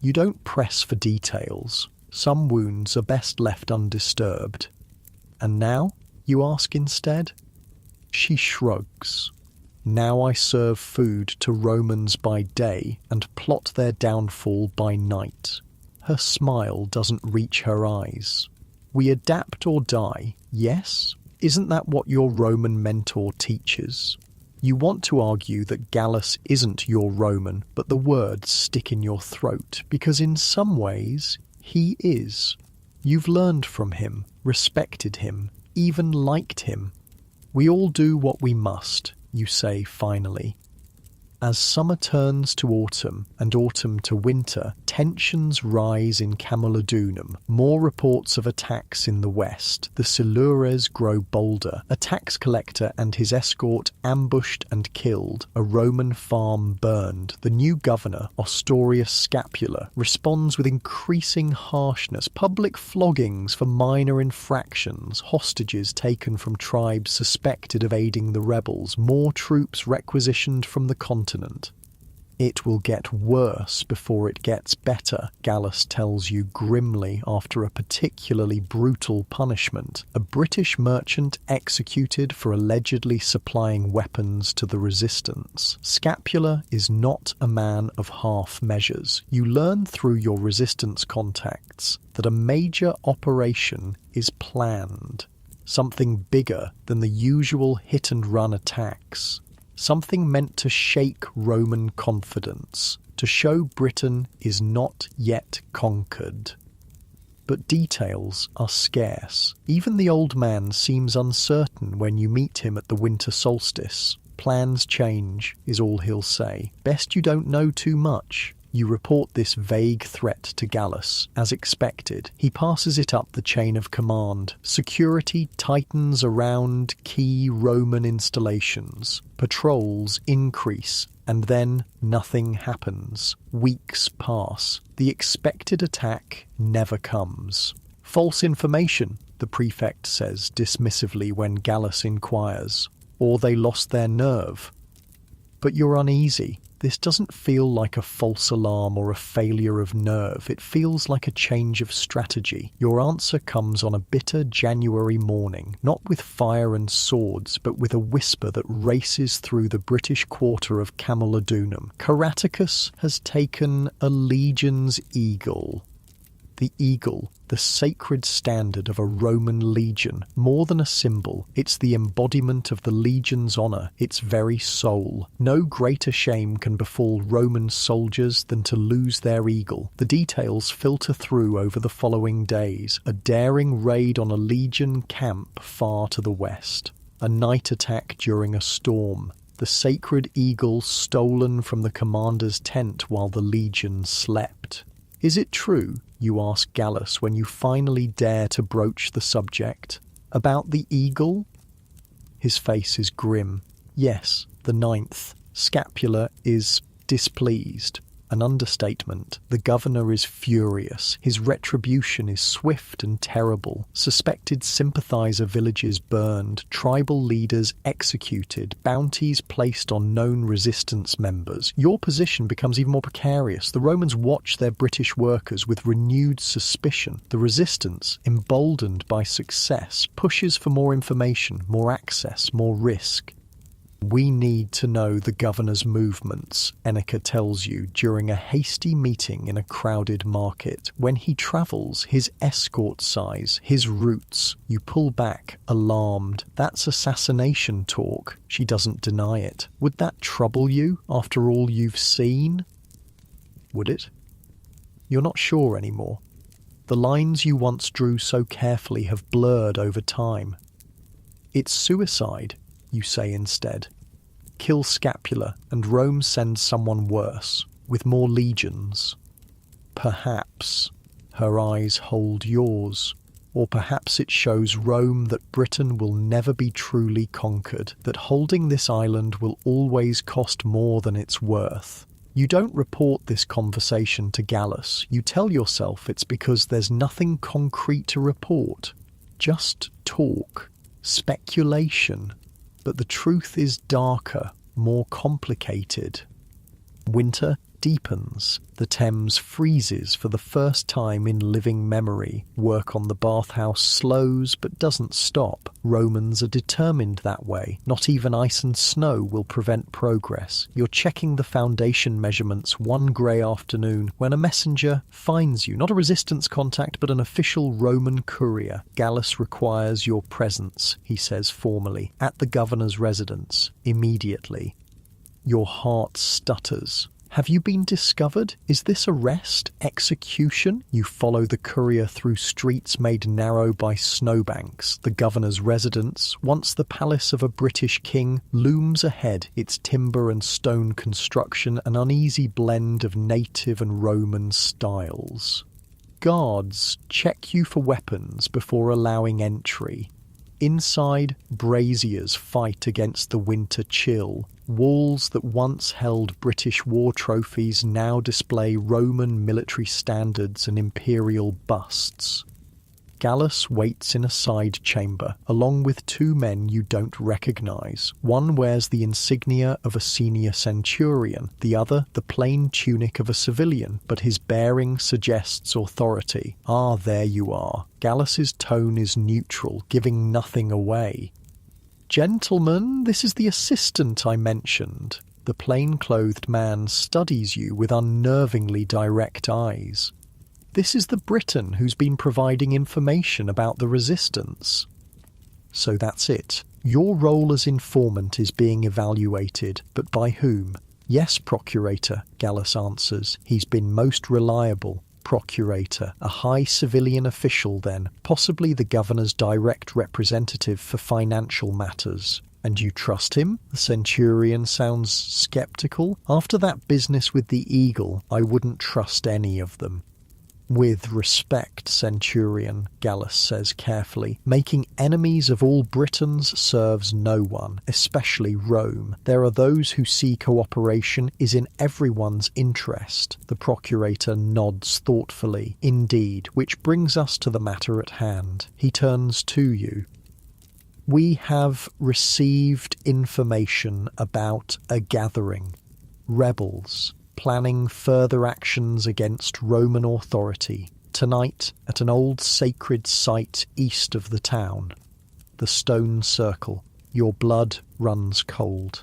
You don't press for details. Some wounds are best left undisturbed. And now, you ask instead? She shrugs. Now I serve food to Romans by day and plot their downfall by night. Her smile doesn't reach her eyes. We adapt or die, yes? Isn't that what your Roman mentor teaches? You want to argue that Gallus isn't your Roman, but the words stick in your throat, because in some ways, he is. You've learned from him, respected him, even liked him. We all do what we must, you say finally. As summer turns to autumn and autumn to winter, tensions rise in Camulodunum. More reports of attacks in the west. The Silures grow bolder. A tax collector and his escort ambushed and killed. A Roman farm burned. The new governor, Ostorius Scapula, responds with increasing harshness. Public floggings for minor infractions. Hostages taken from tribes suspected of aiding the rebels. More troops requisitioned from the continent. It will get worse before it gets better, Gallus tells you grimly after a particularly brutal punishment. A British merchant executed for allegedly supplying weapons to the resistance. Scapula is not a man of half measures. You learn through your resistance contacts that a major operation is planned. Something bigger than the usual hit-and-run attacks. Something meant to shake Roman confidence, to show Britain is not yet conquered. But details are scarce. Even the old man seems uncertain when you meet him at the winter solstice. Plans change, is all he'll say. Best you don't know too much. You report this vague threat to Gallus. As expected, he passes it up the chain of command. Security tightens around key Roman installations. Patrols increase, and then nothing happens. Weeks pass. The expected attack never comes. False information, the prefect says dismissively when Gallus inquires. Or they lost their nerve. But you're uneasy. This doesn't feel like a false alarm or a failure of nerve. It feels like a change of strategy. Your answer comes on a bitter January morning, not with fire and swords, but with a whisper that races through the British quarter of Camulodunum. Caraticus has taken a legion's eagle. The eagle, the sacred standard of a Roman legion, more than a symbol, it's the embodiment of the legion's honour, its very soul. No greater shame can befall Roman soldiers than to lose their eagle. The details filter through over the following days. A daring raid on a legion camp far to the west. A night attack during a storm. The sacred eagle stolen from the commander's tent while the legion slept. Is it true, you ask Gallus when you finally dare to broach the subject, about the eagle? His face is grim. Yes, the 9th. Scapula is displeased. An understatement. The governor is furious. His retribution is swift and terrible. Suspected sympathizer villages burned, tribal leaders executed, bounties placed on known resistance members. Your position becomes even more precarious. The Romans watch their British workers with renewed suspicion. The resistance, emboldened by success, pushes for more information, more access, more risk. We need to know the governor's movements, Enneke tells you during a hasty meeting in a crowded market. When he travels, his escort size, his routes. You pull back, alarmed. That's assassination talk. She doesn't deny it. Would that trouble you after all you've seen? Would it? You're not sure anymore. The lines you once drew so carefully have blurred over time. It's suicide, you say instead. Kill Scapula, and Rome sends someone worse, with more legions. Perhaps her eyes hold yours, or perhaps it shows Rome that Britain will never be truly conquered, that holding this island will always cost more than it's worth. You don't report this conversation to Gallus. You tell yourself it's because there's nothing concrete to report. Just talk. Speculation. But the truth is darker, more complicated. Winter deepens. The Thames freezes for the first time in living memory. Work on the bathhouse slows but doesn't stop. Romans are determined that way. Not even ice and snow will prevent progress. You're checking the foundation measurements one grey afternoon when a messenger finds you. Not a resistance contact, but an official Roman courier. Gallus requires your presence, he says formally, at the governor's residence, immediately. Your heart stutters. Have you been discovered? Is this arrest? Execution? You follow the courier through streets made narrow by snowbanks. The governor's residence, once the palace of a British king, looms ahead, its timber and stone construction an uneasy blend of native and Roman styles. Guards check you for weapons before allowing entry. Inside, braziers fight against the winter chill. Walls that once held British war trophies now display Roman military standards and imperial busts. Gallus waits in a side chamber, along with two men you don't recognise. One wears the insignia of a senior centurion, the other the plain tunic of a civilian, but his bearing suggests authority. Ah, there you are. Gallus's tone is neutral, giving nothing away. Gentlemen, this is the assistant I mentioned. The plain-clothed man studies you with unnervingly direct eyes. This is the Briton who's been providing information about the resistance. So that's it. Your role as informant is being evaluated, but by whom? Yes, Procurator, Gallus answers. He's been most reliable. Procurator, a high civilian official then, possibly the governor's direct representative for financial matters. And you trust him? The centurion sounds sceptical. After that business with the eagle, I wouldn't trust any of them. With respect, Centurion, Gallus says carefully, making enemies of all Britons serves no one, especially Rome. There are those who see cooperation is in everyone's interest. The procurator nods thoughtfully. Indeed, which brings us to the matter at hand. He turns to you. We have received information about a gathering. Rebels. Planning further actions against Roman authority, tonight at an old sacred site east of the town. The stone circle. Your blood runs cold.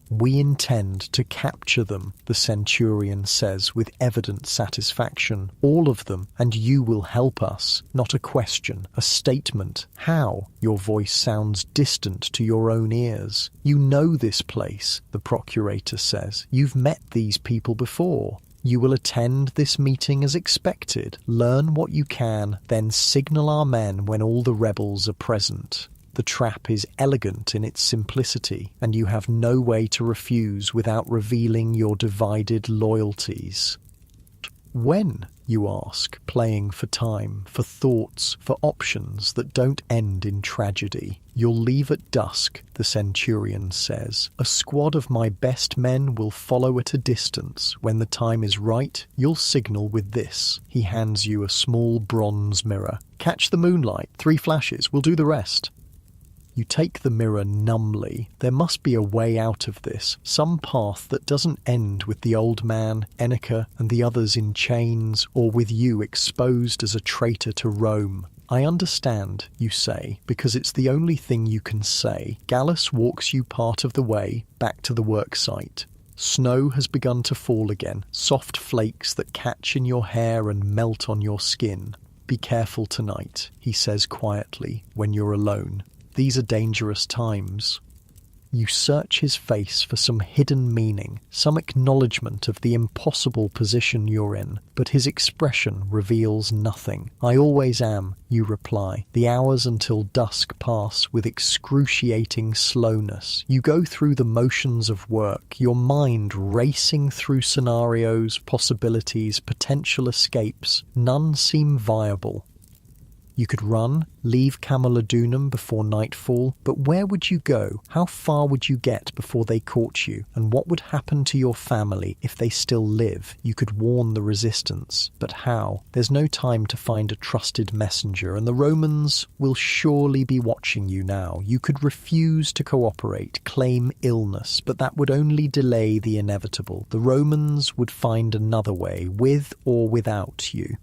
We intend to capture them, the centurion says with evident satisfaction. All of them, and you will help us. Not a question, a statement. How? Your voice sounds distant to your own ears. You know this place, the procurator says. You've met these people before. You will attend this meeting as expected, learn what you can, then signal our men when all the rebels are present. The trap is elegant in its simplicity, and you have no way to refuse without revealing your divided loyalties. When, you ask, playing for time, for thoughts, for options that don't end in tragedy. You'll leave at dusk, the centurion says. A squad of my best men will follow at a distance. When the time is right, you'll signal with this. He hands you a small bronze mirror. Catch the moonlight, 3 flashes, we'll do the rest. You take the mirror numbly. There must be a way out of this, some path that doesn't end with the old man, Enneke, and the others in chains, or with you exposed as a traitor to Rome. I understand, you say, because it's the only thing you can say. Gallus walks you part of the way back to the worksite. Snow has begun to fall again, soft flakes that catch in your hair and melt on your skin. Be careful tonight, he says quietly, when you're alone. These are dangerous times. You search his face for some hidden meaning, some acknowledgement of the impossible position you're in, but his expression reveals nothing. I always am, you reply. The hours until dusk pass with excruciating slowness. You go through the motions of work, your mind racing through scenarios, possibilities, potential escapes. None seem viable. You could run, leave Camalodunum before nightfall, but where would you go? How far would you get before they caught you? And what would happen to your family if they still live? You could warn the resistance, but how? There's no time to find a trusted messenger, and the Romans will surely be watching you now. You could refuse to cooperate, claim illness, but that would only delay the inevitable. The Romans would find another way, with or without you.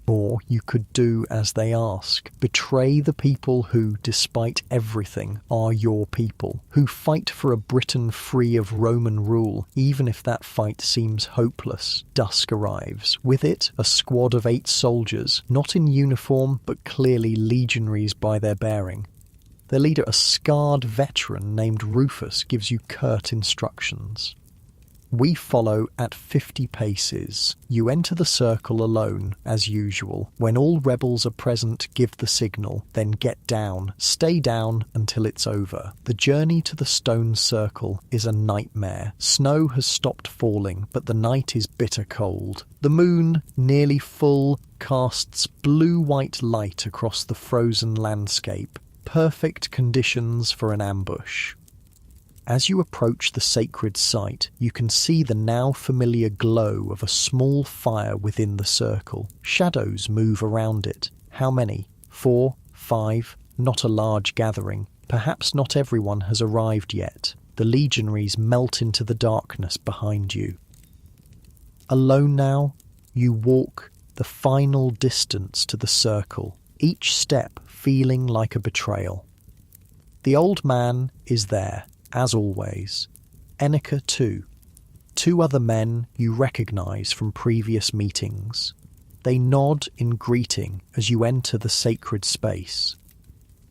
Or you could do as they ask. Betray the people who, despite everything, are your people, who fight for a Britain free of Roman rule, even if that fight seems hopeless. Dusk arrives. With it, a squad of 8 soldiers, not in uniform, but clearly legionaries by their bearing. Their leader, a scarred veteran named Rufus, gives you curt instructions. We follow at 50 paces. You enter the circle alone, as usual. When all rebels are present, give the signal, then get down. Stay down until it's over. The journey to the stone circle is a nightmare. Snow has stopped falling, but the night is bitter cold. The moon, nearly full, casts blue-white light across the frozen landscape. Perfect conditions for an ambush. As you approach the sacred site, you can see the now familiar glow of a small fire within the circle. Shadows move around it. How many? 4, 5, not a large gathering. Perhaps not everyone has arrived yet. The legionaries melt into the darkness behind you. Alone now, you walk the final distance to the circle, each step feeling like a betrayal. The old man is there. As always, Enneka too. 2 other men you recognise from previous meetings. They nod in greeting as you enter the sacred space.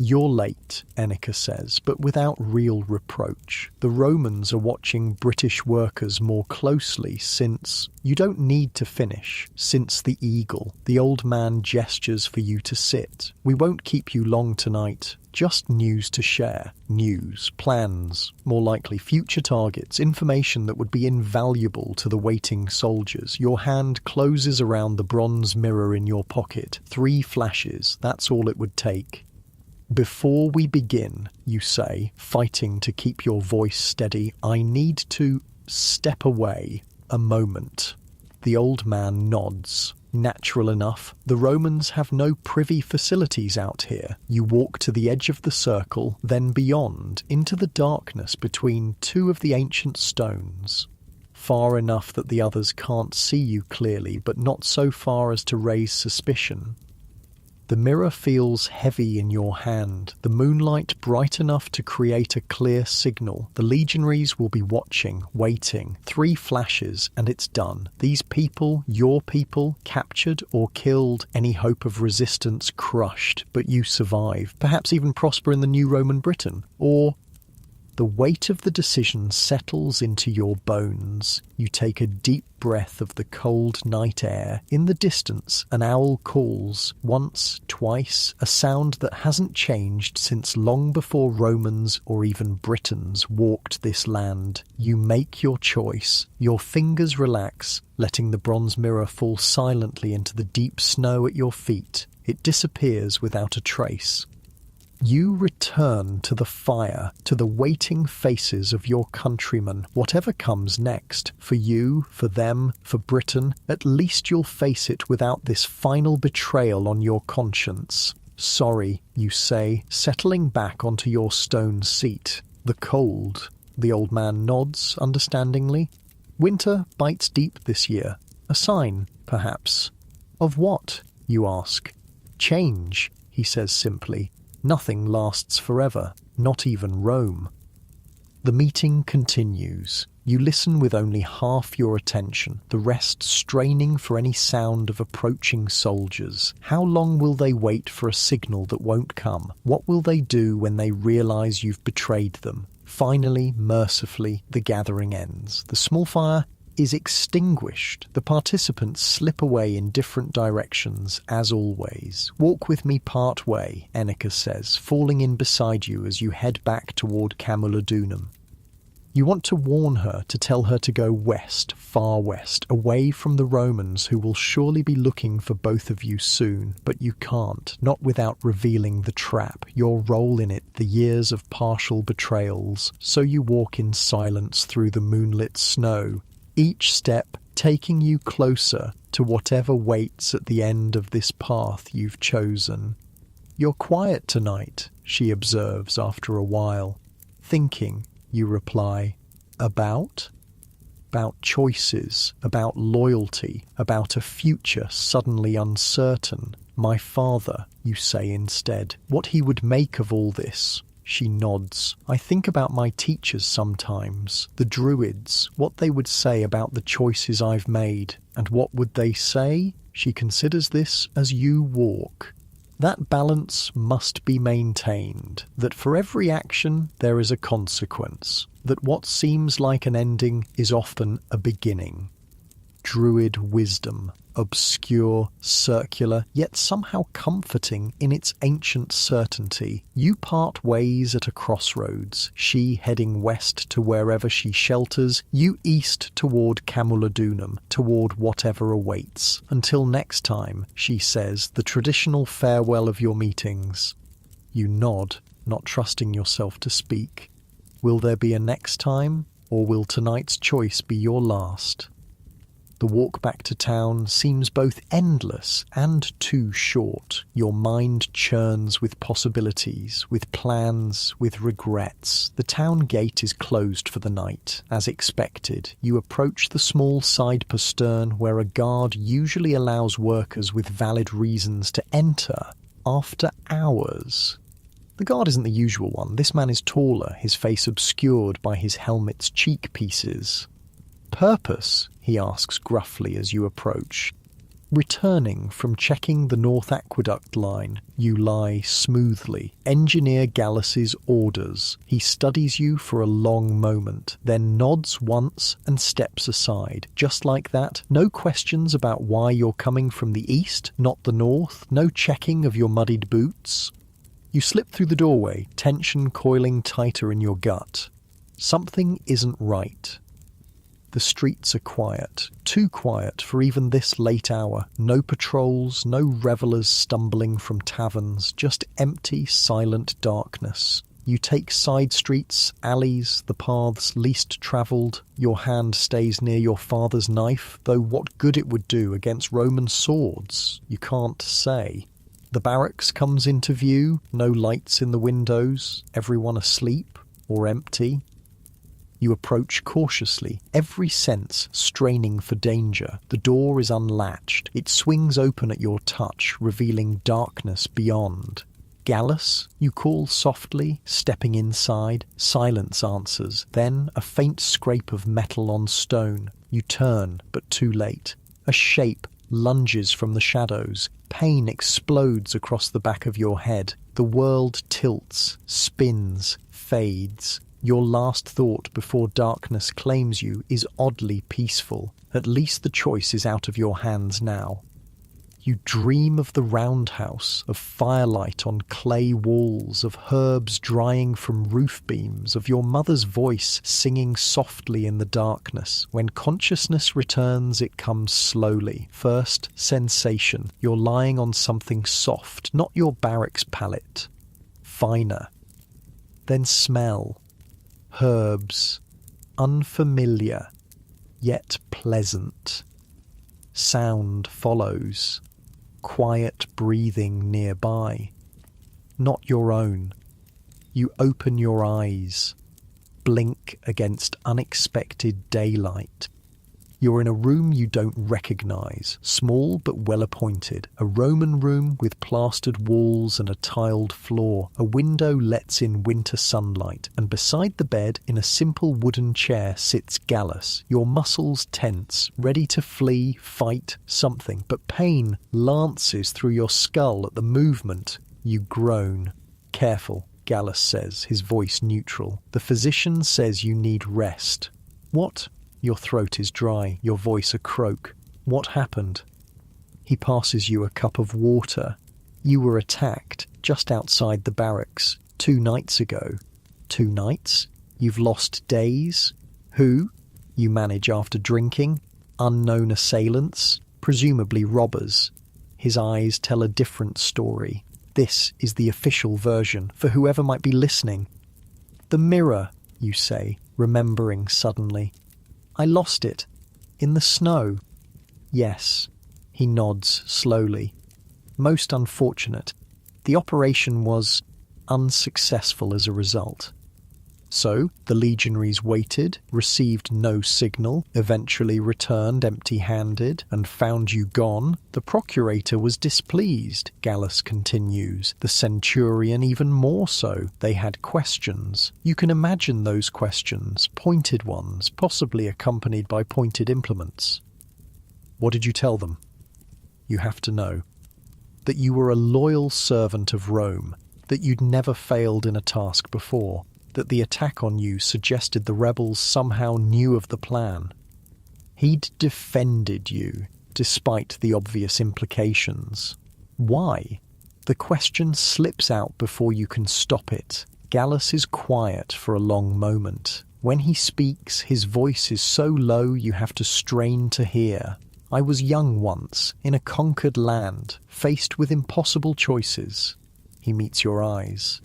You're late, Enneka says, but without real reproach. The Romans are watching British workers more closely since you don't need to finish. Since the eagle, the old man gestures for you to sit. We won't keep you long tonight. Just news to share. News, plans, more likely future targets, information that would be invaluable to the waiting soldiers. Your hand closes around the bronze mirror in your pocket. 3 flashes, that's all it would take. Before we begin, you say, fighting to keep your voice steady, I need to step away a moment. The old man nods. Natural enough, the Romans have no privy facilities out here. You walk to the edge of the circle, then beyond, into the darkness between 2 of the ancient stones. Far enough that the others can't see you clearly, but not so far as to raise suspicion. The mirror feels heavy in your hand, the moonlight bright enough to create a clear signal. The legionaries will be watching, waiting. 3 flashes, and it's done. These people, your people, captured or killed, any hope of resistance crushed, but you survive. Perhaps even prosper in the new Roman Britain. Or the weight of the decision settles into your bones. You take a deep breath of the cold night air. In the distance, an owl calls. Once, twice, a sound that hasn't changed since long before Romans or even Britons walked this land. You make your choice. Your fingers relax, letting the bronze mirror fall silently into the deep snow at your feet. It disappears without a trace. You return to the fire, to the waiting faces of your countrymen. Whatever comes next, for you, for them, for Britain, at least you'll face it without this final betrayal on your conscience. Sorry, you say, settling back onto your stone seat. The cold. The old man nods understandingly. Winter bites deep this year. A sign, perhaps. Of what? You ask. Change. he says simply. Nothing lasts forever, not even Rome. The meeting continues. You listen with only half your attention, the rest straining for any sound of approaching soldiers. How long will they wait for a signal that won't come? What will they do when they realize you've betrayed them? Finally, mercifully, the gathering ends. The small fire is extinguished. The participants slip away in different directions, as always. Walk with me part way, Enneka says, falling in beside you as you head back toward Camulodunum. You want to warn her, to tell her to go west, far west, away from the Romans who will surely be looking for both of you soon, but you can't, not without revealing the trap, your role in it, the years of partial betrayals. So you walk in silence through the moonlit snow, each step taking you closer to whatever waits at the end of this path you've chosen. You're quiet tonight, she observes after a while. Thinking, you reply. About? About choices, about loyalty, about a future suddenly uncertain. My father, you say instead. What he would make of all this. She nods. I think about my teachers sometimes, the Druids, what they would say about the choices I've made. And what would they say? She considers this as you walk. That balance must be maintained, that for every action there is a consequence, that what seems like an ending is often a beginning. Druid wisdom, obscure, circular, yet somehow comforting in its ancient certainty. You part ways at a crossroads, she heading west to wherever she shelters, you east toward Camulodunum, toward whatever awaits. Until next time, she says, the traditional farewell of your meetings. You nod, not trusting yourself to speak. Will there be a next time, or will tonight's choice be your last? The walk back to town seems both endless and too short. Your mind churns with possibilities, with plans, with regrets. The town gate is closed for the night. As expected, you approach the small side postern where a guard usually allows workers with valid reasons to enter after hours. The guard isn't the usual one. This man is taller, his face obscured by his helmet's cheek pieces. Purpose? He asks gruffly as you approach. Returning from checking the North Aqueduct line, you lie smoothly. Engineer Gallus's orders. He studies you for a long moment, then nods once and steps aside. Just like that, no questions about why you're coming from the east, not the north, no checking of your muddied boots. You slip through the doorway, tension coiling tighter in your gut. Something isn't right. The streets are quiet, too quiet for even this late hour. No patrols, no revellers stumbling from taverns, just empty, silent darkness. You take side streets, alleys, the paths least travelled. Your hand stays near your father's knife, though what good it would do against Roman swords, you can't say. The barracks comes into view, no lights in the windows, everyone asleep or empty. You approach cautiously, every sense straining for danger. The door is unlatched. It swings open at your touch, revealing darkness beyond. Gallus, you call softly, stepping inside. Silence answers. Then a faint scrape of metal on stone. You turn, but too late. A shape lunges from the shadows. Pain explodes across the back of your head. The world tilts, spins, fades. Your last thought before darkness claims you is oddly peaceful. At least the choice is out of your hands now. You dream of the roundhouse, of firelight on clay walls, of herbs drying from roof beams, of your mother's voice singing softly in the darkness. When consciousness returns, it comes slowly. First, sensation. You're lying on something soft, not your barracks pallet. Finer. Then smell. Herbs, unfamiliar, yet pleasant. Sound follows, quiet breathing nearby, not your own. You open your eyes, blink against unexpected daylight. You're in a room you don't recognize, small but well-appointed. A Roman room with plastered walls and a tiled floor. A window lets in winter sunlight, and beside the bed, in a simple wooden chair, sits Gallus, your muscles tense, ready to flee, fight, something. But pain lances through your skull at the movement. You groan. Careful, Gallus says, his voice neutral. The physician says you need rest. What? Your throat is dry, your voice a croak. What happened? He passes you a cup of water. You were attacked just outside the barracks 2 nights ago. 2 nights? You've lost days? Who? You manage after drinking? Unknown assailants? Presumably robbers. His eyes tell a different story. This is the official version for whoever might be listening. The mirror, you say, remembering suddenly. I lost it. In the snow. Yes. He nods slowly. Most unfortunate. The operation was unsuccessful as a result. So, the legionaries waited, received no signal, eventually returned empty-handed, and found you gone. The procurator was displeased, Gallus continues. The centurion even more so. They had questions. You can imagine those questions, pointed ones, possibly accompanied by pointed implements. What did you tell them? You have to know. That you were a loyal servant of Rome, that you'd never failed in a task before, that the attack on you suggested the rebels somehow knew of the plan. He'd defended you, despite the obvious implications. Why? The question slips out before you can stop it. Gallus is quiet for a long moment. When he speaks, his voice is so low you have to strain to hear. I was young once, in a conquered land, faced with impossible choices. He meets your eyes.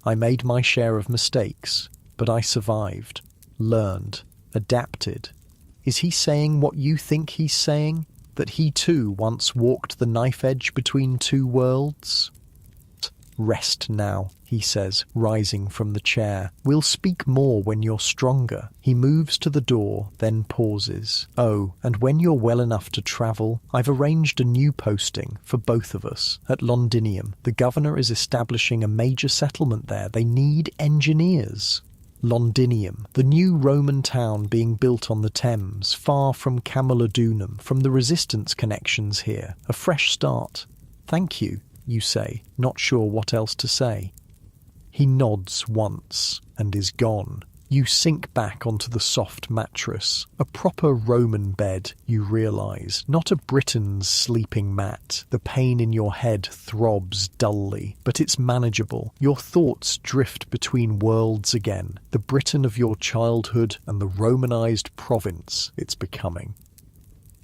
I made my share of mistakes, but I survived, learned, adapted. Is he saying what you think he's saying? That he too once walked the knife edge between 2 worlds? Rest now, he says, rising from the chair. We'll speak more when you're stronger. He moves to the door, then pauses. Oh, and when you're well enough to travel, I've arranged a new posting for both of us at Londinium. The governor is establishing a major settlement there. They need engineers. Londinium, the new Roman town being built on the Thames, far from Camulodunum, from the resistance connections here. A fresh start. Thank you, you say, not sure what else to say. He nods once and is gone. You sink back onto the soft mattress. A proper Roman bed, you realise, not a Briton's sleeping mat. The pain in your head throbs dully, but it's manageable. Your thoughts drift between worlds again, the Britain of your childhood and the Romanised province it's becoming.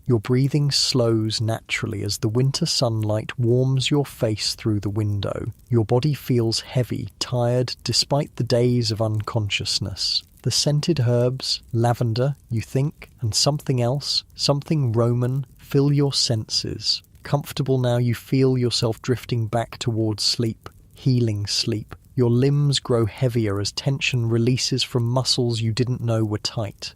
Your breathing slows naturally as the winter sunlight warms your face through the window. Your body feels heavy, tired, despite the days of unconsciousness. The scented herbs, lavender, you think, and something else, something Roman, fill your senses. Comfortable now, you feel yourself drifting back towards sleep, healing sleep. Your limbs grow heavier as tension releases from muscles you didn't know were tight.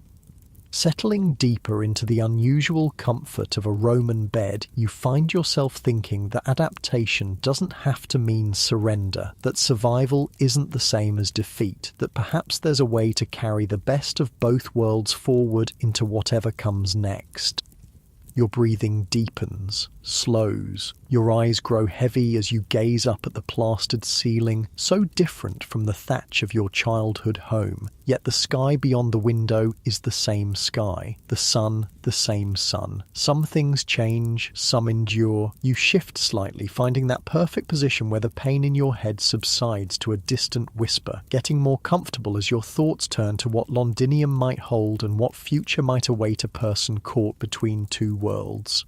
Settling deeper into the unusual comfort of a Roman bed, you find yourself thinking that adaptation doesn't have to mean surrender, that survival isn't the same as defeat, that perhaps there's a way to carry the best of both worlds forward into whatever comes next. Your breathing deepens, slows. Your eyes grow heavy as you gaze up at the plastered ceiling, so different from the thatch of your childhood home. Yet the sky beyond the window is the same sky, the sun, the same sun. Some things change, some endure. You shift slightly, finding that perfect position where the pain in your head subsides to a distant whisper, getting more comfortable as your thoughts turn to what Londinium might hold and what future might await a person caught between 2 worlds.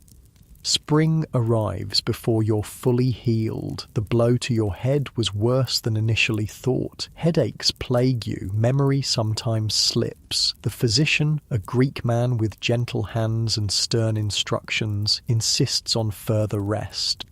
Spring arrives before you're fully healed. The blow to your head was worse than initially thought. Headaches plague you. Memory sometimes slips. The physician, a Greek man with gentle hands and stern instructions, insists on further rest.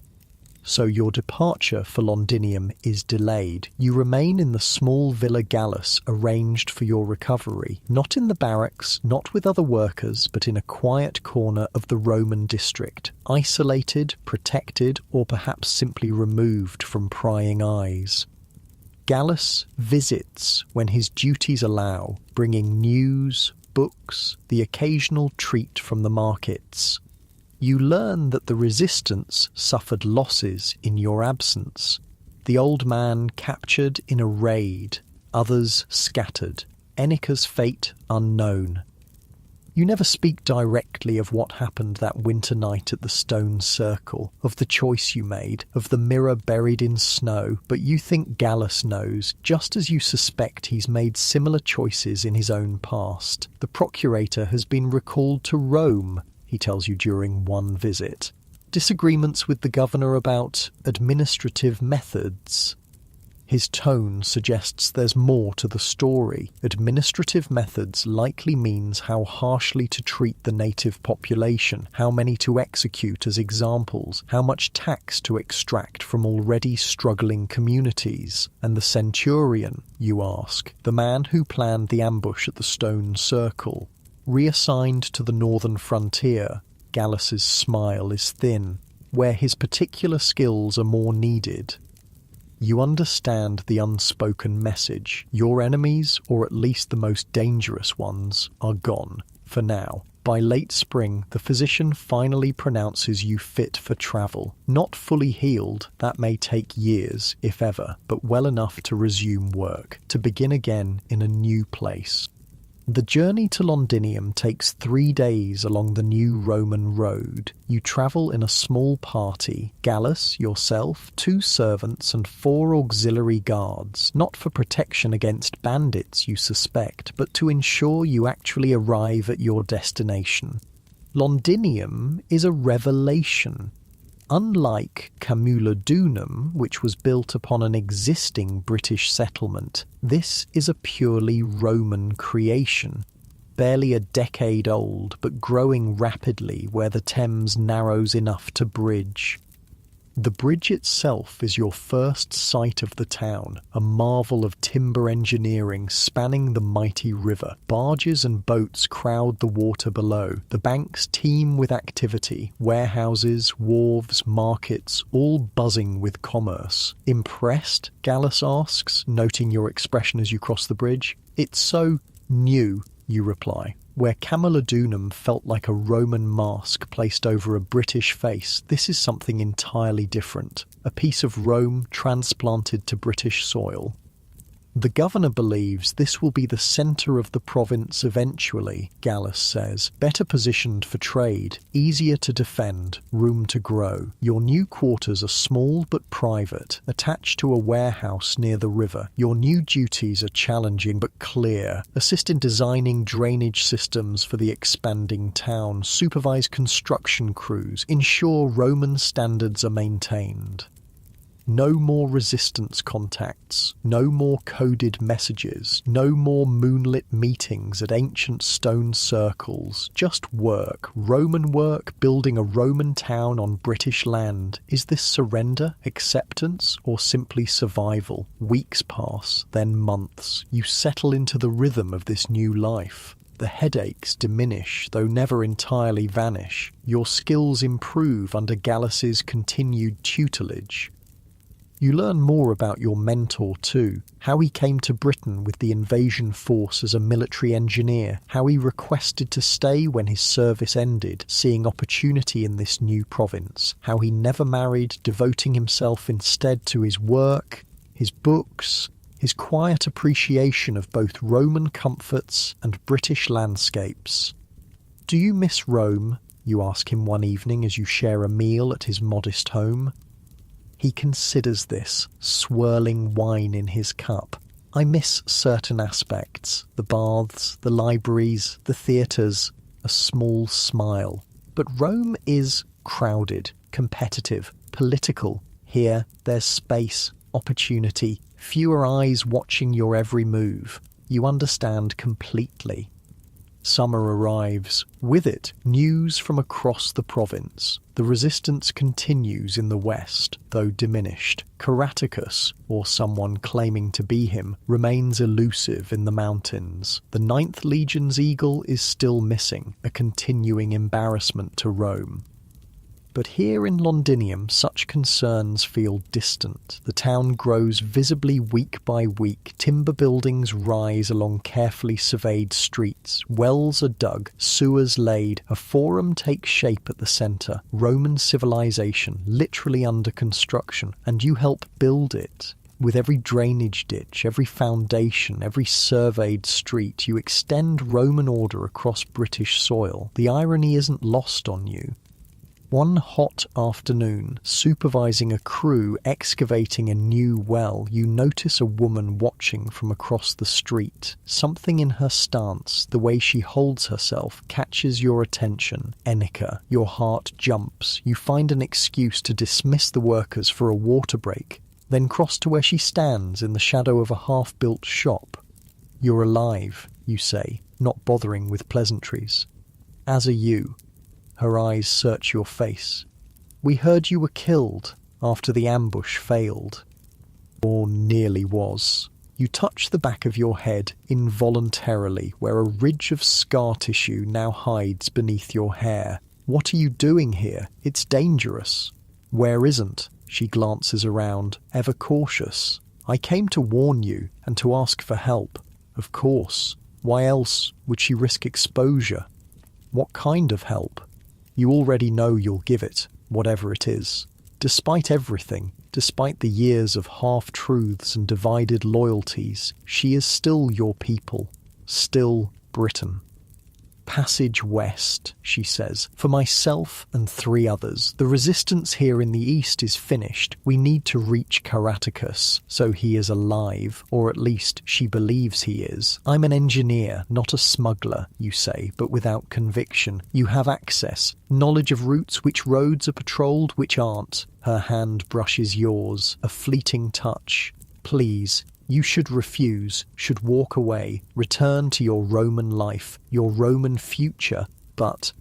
So your departure for Londinium is delayed. You remain in the small Villa Gallus arranged for your recovery, not in the barracks, not with other workers, but in a quiet corner of the Roman district, isolated, protected, or perhaps simply removed from prying eyes. Gallus visits when his duties allow, bringing news, books, the occasional treat from the markets. You learn that the resistance suffered losses in your absence. The old man captured in a raid, others scattered, Enica's fate unknown. You never speak directly of what happened that winter night at the stone circle, of the choice you made, of the mirror buried in snow, but you think Gallus knows, just as you suspect he's made similar choices in his own past. The procurator has been recalled to Rome, he tells you during one visit. Disagreements with the governor about administrative methods. His tone suggests there's more to the story. Administrative methods likely means how harshly to treat the native population, how many to execute as examples, how much tax to extract from already struggling communities. And the centurion, you ask, the man who planned the ambush at the stone circle. Reassigned to the northern frontier, Gallus's smile is thin, where his particular skills are more needed. You understand the unspoken message. Your enemies, or at least the most dangerous ones, are gone, for now. By late spring, the physician finally pronounces you fit for travel. Not fully healed, that may take years, if ever, but well enough to resume work, to begin again in a new place. The journey to Londinium takes 3 days along the new Roman road. You travel in a small party, Gallus, yourself, 2 servants and 4 auxiliary guards, not for protection against bandits you suspect, but to ensure you actually arrive at your destination. Londinium is a revelation. Unlike Camulodunum, which was built upon an existing British settlement, this is a purely Roman creation. Barely a decade old, but growing rapidly where the Thames narrows enough to bridge. The bridge itself is your first sight of the town, a marvel of timber engineering spanning the mighty river. Barges and boats crowd the water below. The banks teem with activity. Warehouses, wharves, markets, all buzzing with commerce. Impressed? Gallus asks, noting your expression as you cross the bridge. It's so new, you reply. Where Camulodunum felt like a Roman mask placed over a British face, this is something entirely different. A piece of Rome transplanted to British soil. The governor believes this will be the centre of the province eventually, Gallus says. Better positioned for trade, easier to defend, room to grow. Your new quarters are small but private, attached to a warehouse near the river. Your new duties are challenging but clear. Assist in designing drainage systems for the expanding town, supervise construction crews, ensure Roman standards are maintained. No more resistance contacts, no more coded messages, no more moonlit meetings at ancient stone circles, just work, Roman work, building a Roman town on British land. Is this surrender, acceptance, or simply survival? Weeks pass, then months. You settle into the rhythm of this new life. The headaches diminish, though never entirely vanish. Your skills improve under Gallus's continued tutelage. You learn more about your mentor too, how he came to Britain with the invasion force as a military engineer, how he requested to stay when his service ended, seeing opportunity in this new province, how he never married, devoting himself instead to his work, his books, his quiet appreciation of both Roman comforts and British landscapes. "Do you miss Rome?" you ask him one evening as you share a meal at his modest home. He considers this, swirling wine in his cup. "I miss certain aspects, the baths, the libraries, the theatres," a small smile. "But Rome is crowded, competitive, political. Here, there's space, opportunity, fewer eyes watching your every move. You understand completely." Summer arrives. With it, news from across the province. The resistance continues in the west, though diminished. Caraticus, or someone claiming to be him, remains elusive in the mountains. The 9th Legion's eagle is still missing, a continuing embarrassment to Rome. But here in Londinium, such concerns feel distant. The town grows visibly week by week. Timber buildings rise along carefully surveyed streets. Wells are dug, sewers laid. A forum takes shape at the centre. Roman civilization, literally under construction, and you help build it. With every drainage ditch, every foundation, every surveyed street, you extend Roman order across British soil. The irony isn't lost on you. One hot afternoon, supervising a crew excavating a new well, you notice a woman watching from across the street. Something in her stance, the way she holds herself, catches your attention. Enica, your heart jumps. You find an excuse to dismiss the workers for a water break, then cross to where she stands in the shadow of a half-built shop. "You're alive," you say, not bothering with pleasantries. "As are you." Her eyes search your face. "We heard you were killed after the ambush failed." Or nearly was. You touch the back of your head involuntarily, where a ridge of scar tissue now hides beneath your hair. "What are you doing here? It's dangerous." "Where isn't?" She glances around, ever cautious. "I came to warn you and to ask for help." Of course. Why else would she risk exposure? What kind of help? You already know you'll give it, whatever it is. Despite everything, despite the years of half-truths and divided loyalties, she is still your people, still Britain. "Passage west," she says, "for myself and 3 others. The resistance here in the east is finished. We need to reach Caraticus, so he is alive, or at least she believes he is. I'm an engineer, not a smuggler," you say, but without conviction. "You have access, knowledge of routes, which roads are patrolled, which aren't." Her hand brushes yours, a fleeting touch. "Please. You should refuse, should walk away, return to your Roman life, your Roman future, but..."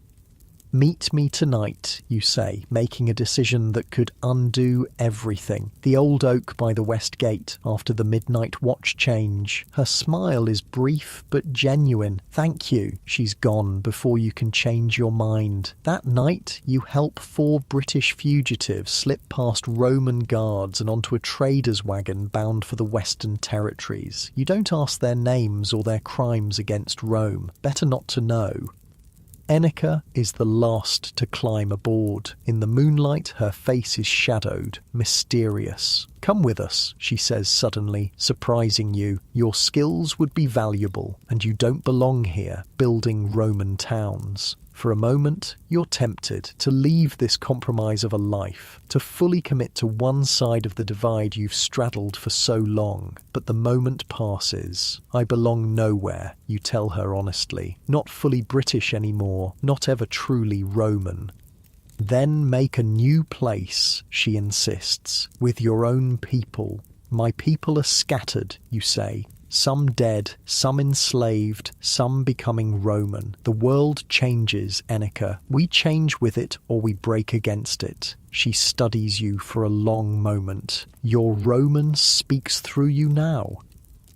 "Meet me tonight," you say, making a decision that could undo everything. The old oak by the west gate, after the midnight watch change. Her smile is brief but genuine. "Thank you." She's gone before you can change your mind. That night, you help 4 British fugitives slip past Roman guards and onto a trader's wagon bound for the Western Territories. You don't ask their names or their crimes against Rome. Better not to know. Enica is the last to climb aboard. In the moonlight, her face is shadowed, mysterious. "Come with us," she says suddenly, surprising you. "Your skills would be valuable, and you don't belong here, building Roman towns." For a moment, you're tempted to leave this compromise of a life, to fully commit to one side of the divide you've straddled for so long. But the moment passes. "I belong nowhere," you tell her honestly. "Not fully British anymore, not ever truly Roman." "Then make a new place," she insists, "with your own people." "My people are scattered," you say. Some dead, some enslaved, some becoming Roman. The world changes, Enica. We change with it or we break against it. She studies you for a long moment. Your Roman speaks through you now.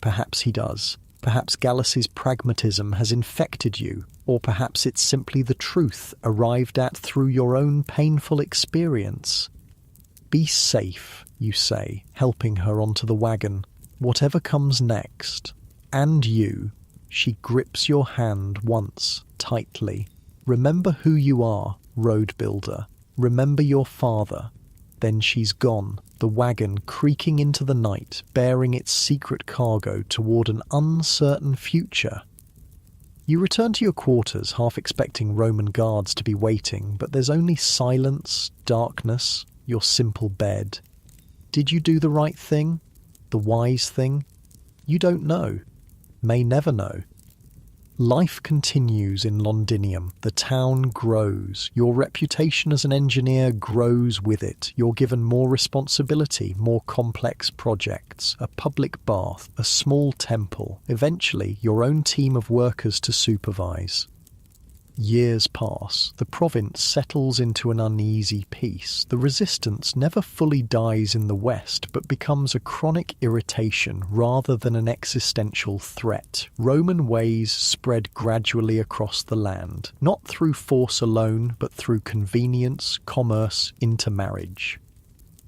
Perhaps he does. Perhaps Gallus's pragmatism has infected you, or perhaps it's simply the truth arrived at through your own painful experience. "Be safe," you say, helping her onto the wagon. "Whatever comes next." "And you." She grips your hand once, tightly. "Remember who you are, road builder. Remember your father." Then she's gone, the wagon creaking into the night, bearing its secret cargo toward an uncertain future. You return to your quarters, half expecting Roman guards to be waiting, but there's only silence, darkness, your simple bed. Did you do the right thing? The wise thing? You don't know. May never know. Life continues in Londinium. The town grows. Your reputation as an engineer grows with it. You're given more responsibility, more complex projects, a public bath, a small temple, eventually your own team of workers to supervise. Years pass. The province settles into an uneasy peace. The resistance never fully dies in the west, but becomes a chronic irritation rather than an existential threat. Roman ways spread gradually across the land, not through force alone, but through convenience, commerce, intermarriage.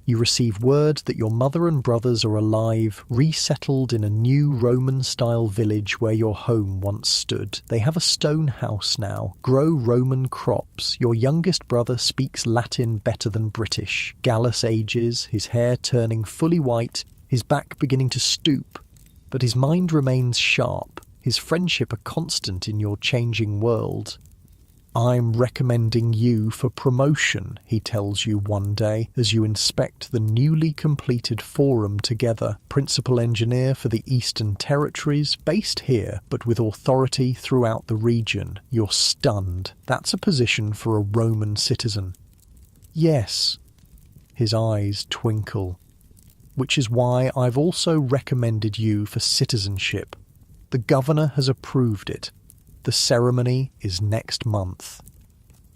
You receive word that your mother and brothers are alive, resettled in a new Roman-style village where your home once stood. They have a stone house now, grow Roman crops. Your youngest brother speaks Latin better than British. Gallus ages, his hair turning fully white, his back beginning to stoop. But his mind remains sharp, his friendship a constant in your changing world. "I'm recommending you for promotion," he tells you one day as you inspect the newly completed forum together. Principal engineer for the Eastern Territories, based here, but with authority throughout the region. You're stunned. That's a position for a Roman citizen. "Yes." His eyes twinkle. "Which is why I've also recommended you for citizenship. The governor has approved it. The ceremony is next month.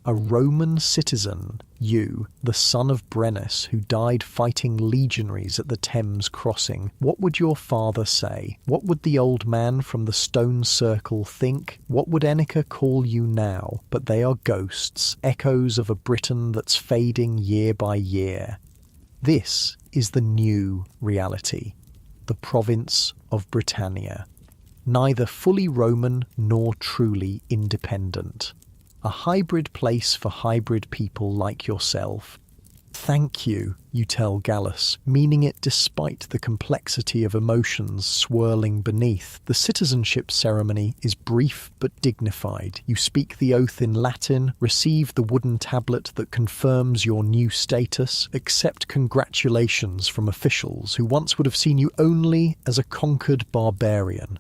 A Roman citizen, you, the son of Brennus, who died fighting legionaries at the Thames crossing. What would your father say? What would the old man from the stone circle think? What would Enneka call you now? But they are ghosts, echoes of a Britain that's fading year by year. This is the new reality, the province of Britannia. Neither fully Roman nor truly independent. A hybrid place for hybrid people like yourself. "Thank you," you tell Gallus, meaning it despite the complexity of emotions swirling beneath. The citizenship ceremony is brief but dignified. You speak the oath in Latin, receive the wooden tablet that confirms your new status, accept congratulations from officials who once would have seen you only as a conquered barbarian.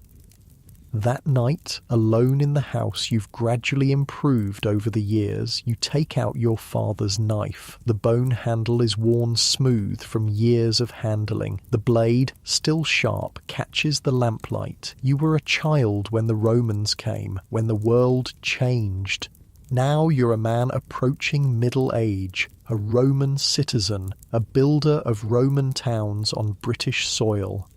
That night, alone in the house you've gradually improved over the years, you take out your father's knife. The bone handle is worn smooth from years of handling. The blade, still sharp, catches the lamplight. You were a child when the Romans came, when the world changed. Now you're a man approaching middle age, a Roman citizen, a builder of Roman towns on British soil.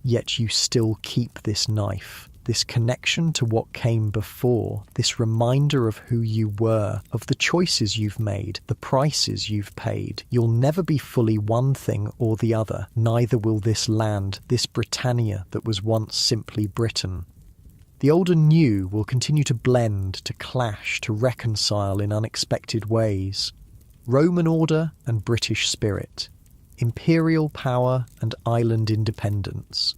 Yet you still keep this knife, this connection to what came before, this reminder of who you were, of the choices you've made, the prices you've paid. You'll never be fully one thing or the other, neither will this land, this Britannia that was once simply Britain. The old and new will continue to blend, to clash, to reconcile in unexpected ways. Roman order and British spirit. Imperial power and island independence.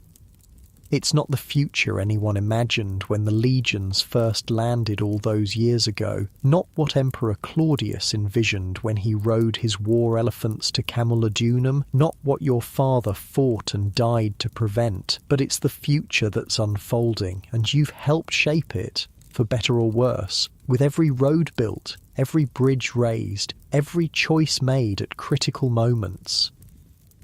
It's not the future anyone imagined when the legions first landed all those years ago, not what Emperor Claudius envisioned when he rode his war elephants to Camulodunum, not what your father fought and died to prevent, but it's the future that's unfolding, and you've helped shape it, for better or worse, with every road built, every bridge raised, every choice made at critical moments.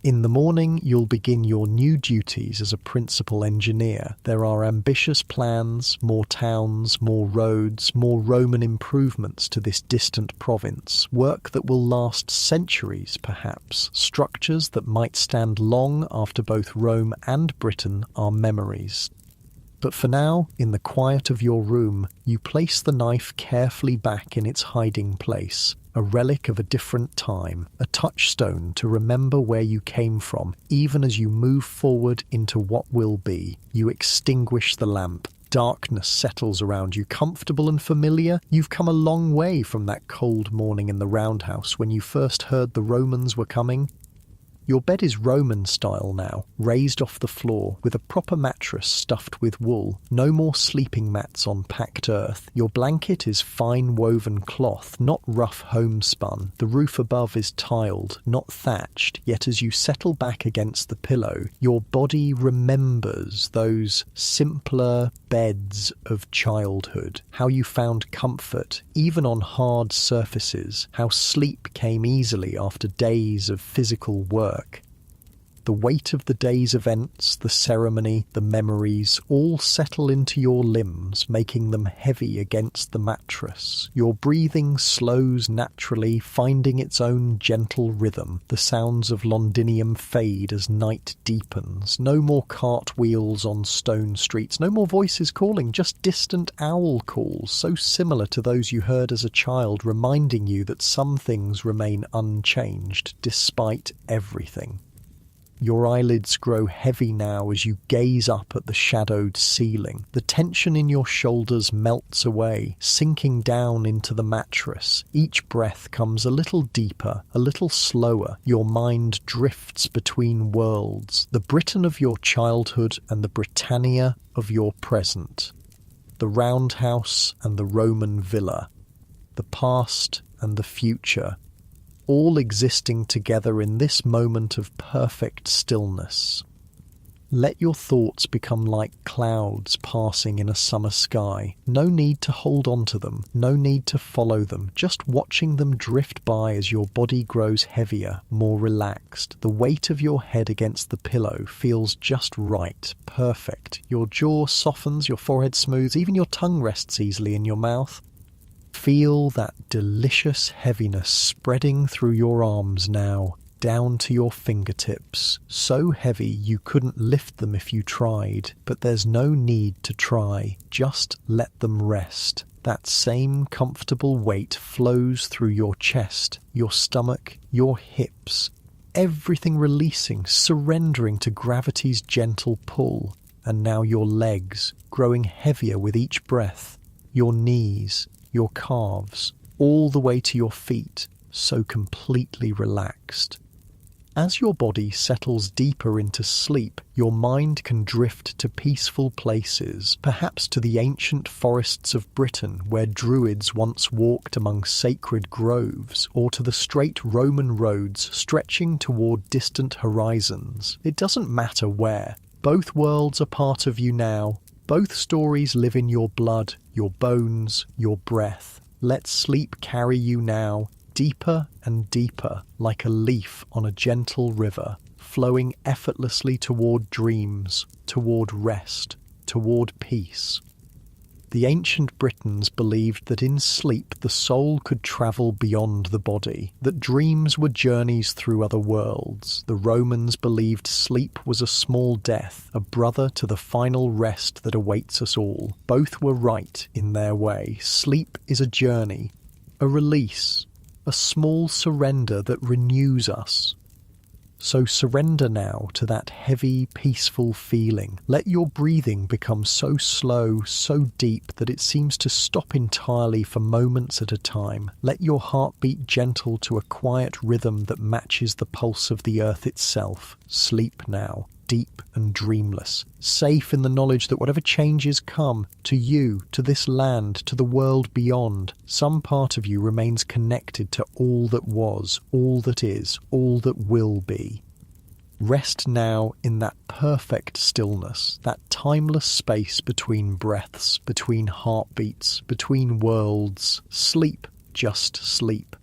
In the morning, you'll begin your new duties as a principal engineer. There are ambitious plans, more towns, more roads, more Roman improvements to this distant province. Work that will last centuries, perhaps. Structures that might stand long after both Rome and Britain are memories. But for now, in the quiet of your room, you place the knife carefully back in its hiding place. A relic of a different time, a touchstone to remember where you came from, even as you move forward into what will be. You extinguish the lamp. Darkness settles around you, comfortable and familiar. You've come a long way from that cold morning in the roundhouse when you first heard the Romans were coming. Your bed is Roman style now, raised off the floor, with a proper mattress stuffed with wool. No more sleeping mats on packed earth. Your blanket is fine woven cloth, not rough homespun. The roof above is tiled, not thatched, yet as you settle back against the pillow, your body remembers those simpler beds of childhood, how you found comfort, even on hard surfaces, how sleep came easily after days of physical work. The weight of the day's events, the ceremony, the memories, all settle into your limbs, making them heavy against the mattress. Your breathing slows naturally, finding its own gentle rhythm. The sounds of Londinium fade as night deepens. No more cartwheels on stone streets, no more voices calling, just distant owl calls, so similar to those you heard as a child, reminding you that some things remain unchanged, despite everything. Your eyelids grow heavy now as you gaze up at the shadowed ceiling. The tension in your shoulders melts away, sinking down into the mattress. Each breath comes a little deeper, a little slower. Your mind drifts between worlds, the Britain of your childhood and the Britannia of your present. The roundhouse and the Roman villa. The past and the future. All existing together in this moment of perfect stillness. Let your thoughts become like clouds passing in a summer sky. No need to hold on to them, no need to follow them, just watching them drift by as your body grows heavier, more relaxed. The weight of your head against the pillow feels just right, perfect. Your jaw softens, your forehead smooths, even your tongue rests easily in your mouth. Feel that delicious heaviness spreading through your arms now, down to your fingertips. So heavy you couldn't lift them if you tried, but there's no need to try. Just let them rest. That same comfortable weight flows through your chest, your stomach, your hips. Everything releasing, surrendering to gravity's gentle pull. And now your legs, growing heavier with each breath. Your knees, your calves, all the way to your feet, so completely relaxed. As your body settles deeper into sleep, your mind can drift to peaceful places, perhaps to the ancient forests of Britain where druids once walked among sacred groves, or to the straight Roman roads stretching toward distant horizons. It doesn't matter where. Both worlds are part of you now. Both stories live in your blood, your bones, your breath. Let sleep carry you now, deeper and deeper, like a leaf on a gentle river, flowing effortlessly toward dreams, toward rest, toward peace. The ancient Britons believed that in sleep the soul could travel beyond the body, that dreams were journeys through other worlds. The Romans believed sleep was a small death, a brother to the final rest that awaits us all. Both were right in their way. Sleep is a journey, a release, a small surrender that renews us. So surrender now to that heavy, peaceful feeling. Let your breathing become so slow, so deep that it seems to stop entirely for moments at a time. Let your heart beat gentle to a quiet rhythm that matches the pulse of the earth itself. Sleep now, deep and dreamless, safe in the knowledge that whatever changes come, to you, to this land, to the world beyond, some part of you remains connected to all that was, all that is, all that will be. Rest now in that perfect stillness, that timeless space between breaths, between heartbeats, between worlds. Sleep, just sleep.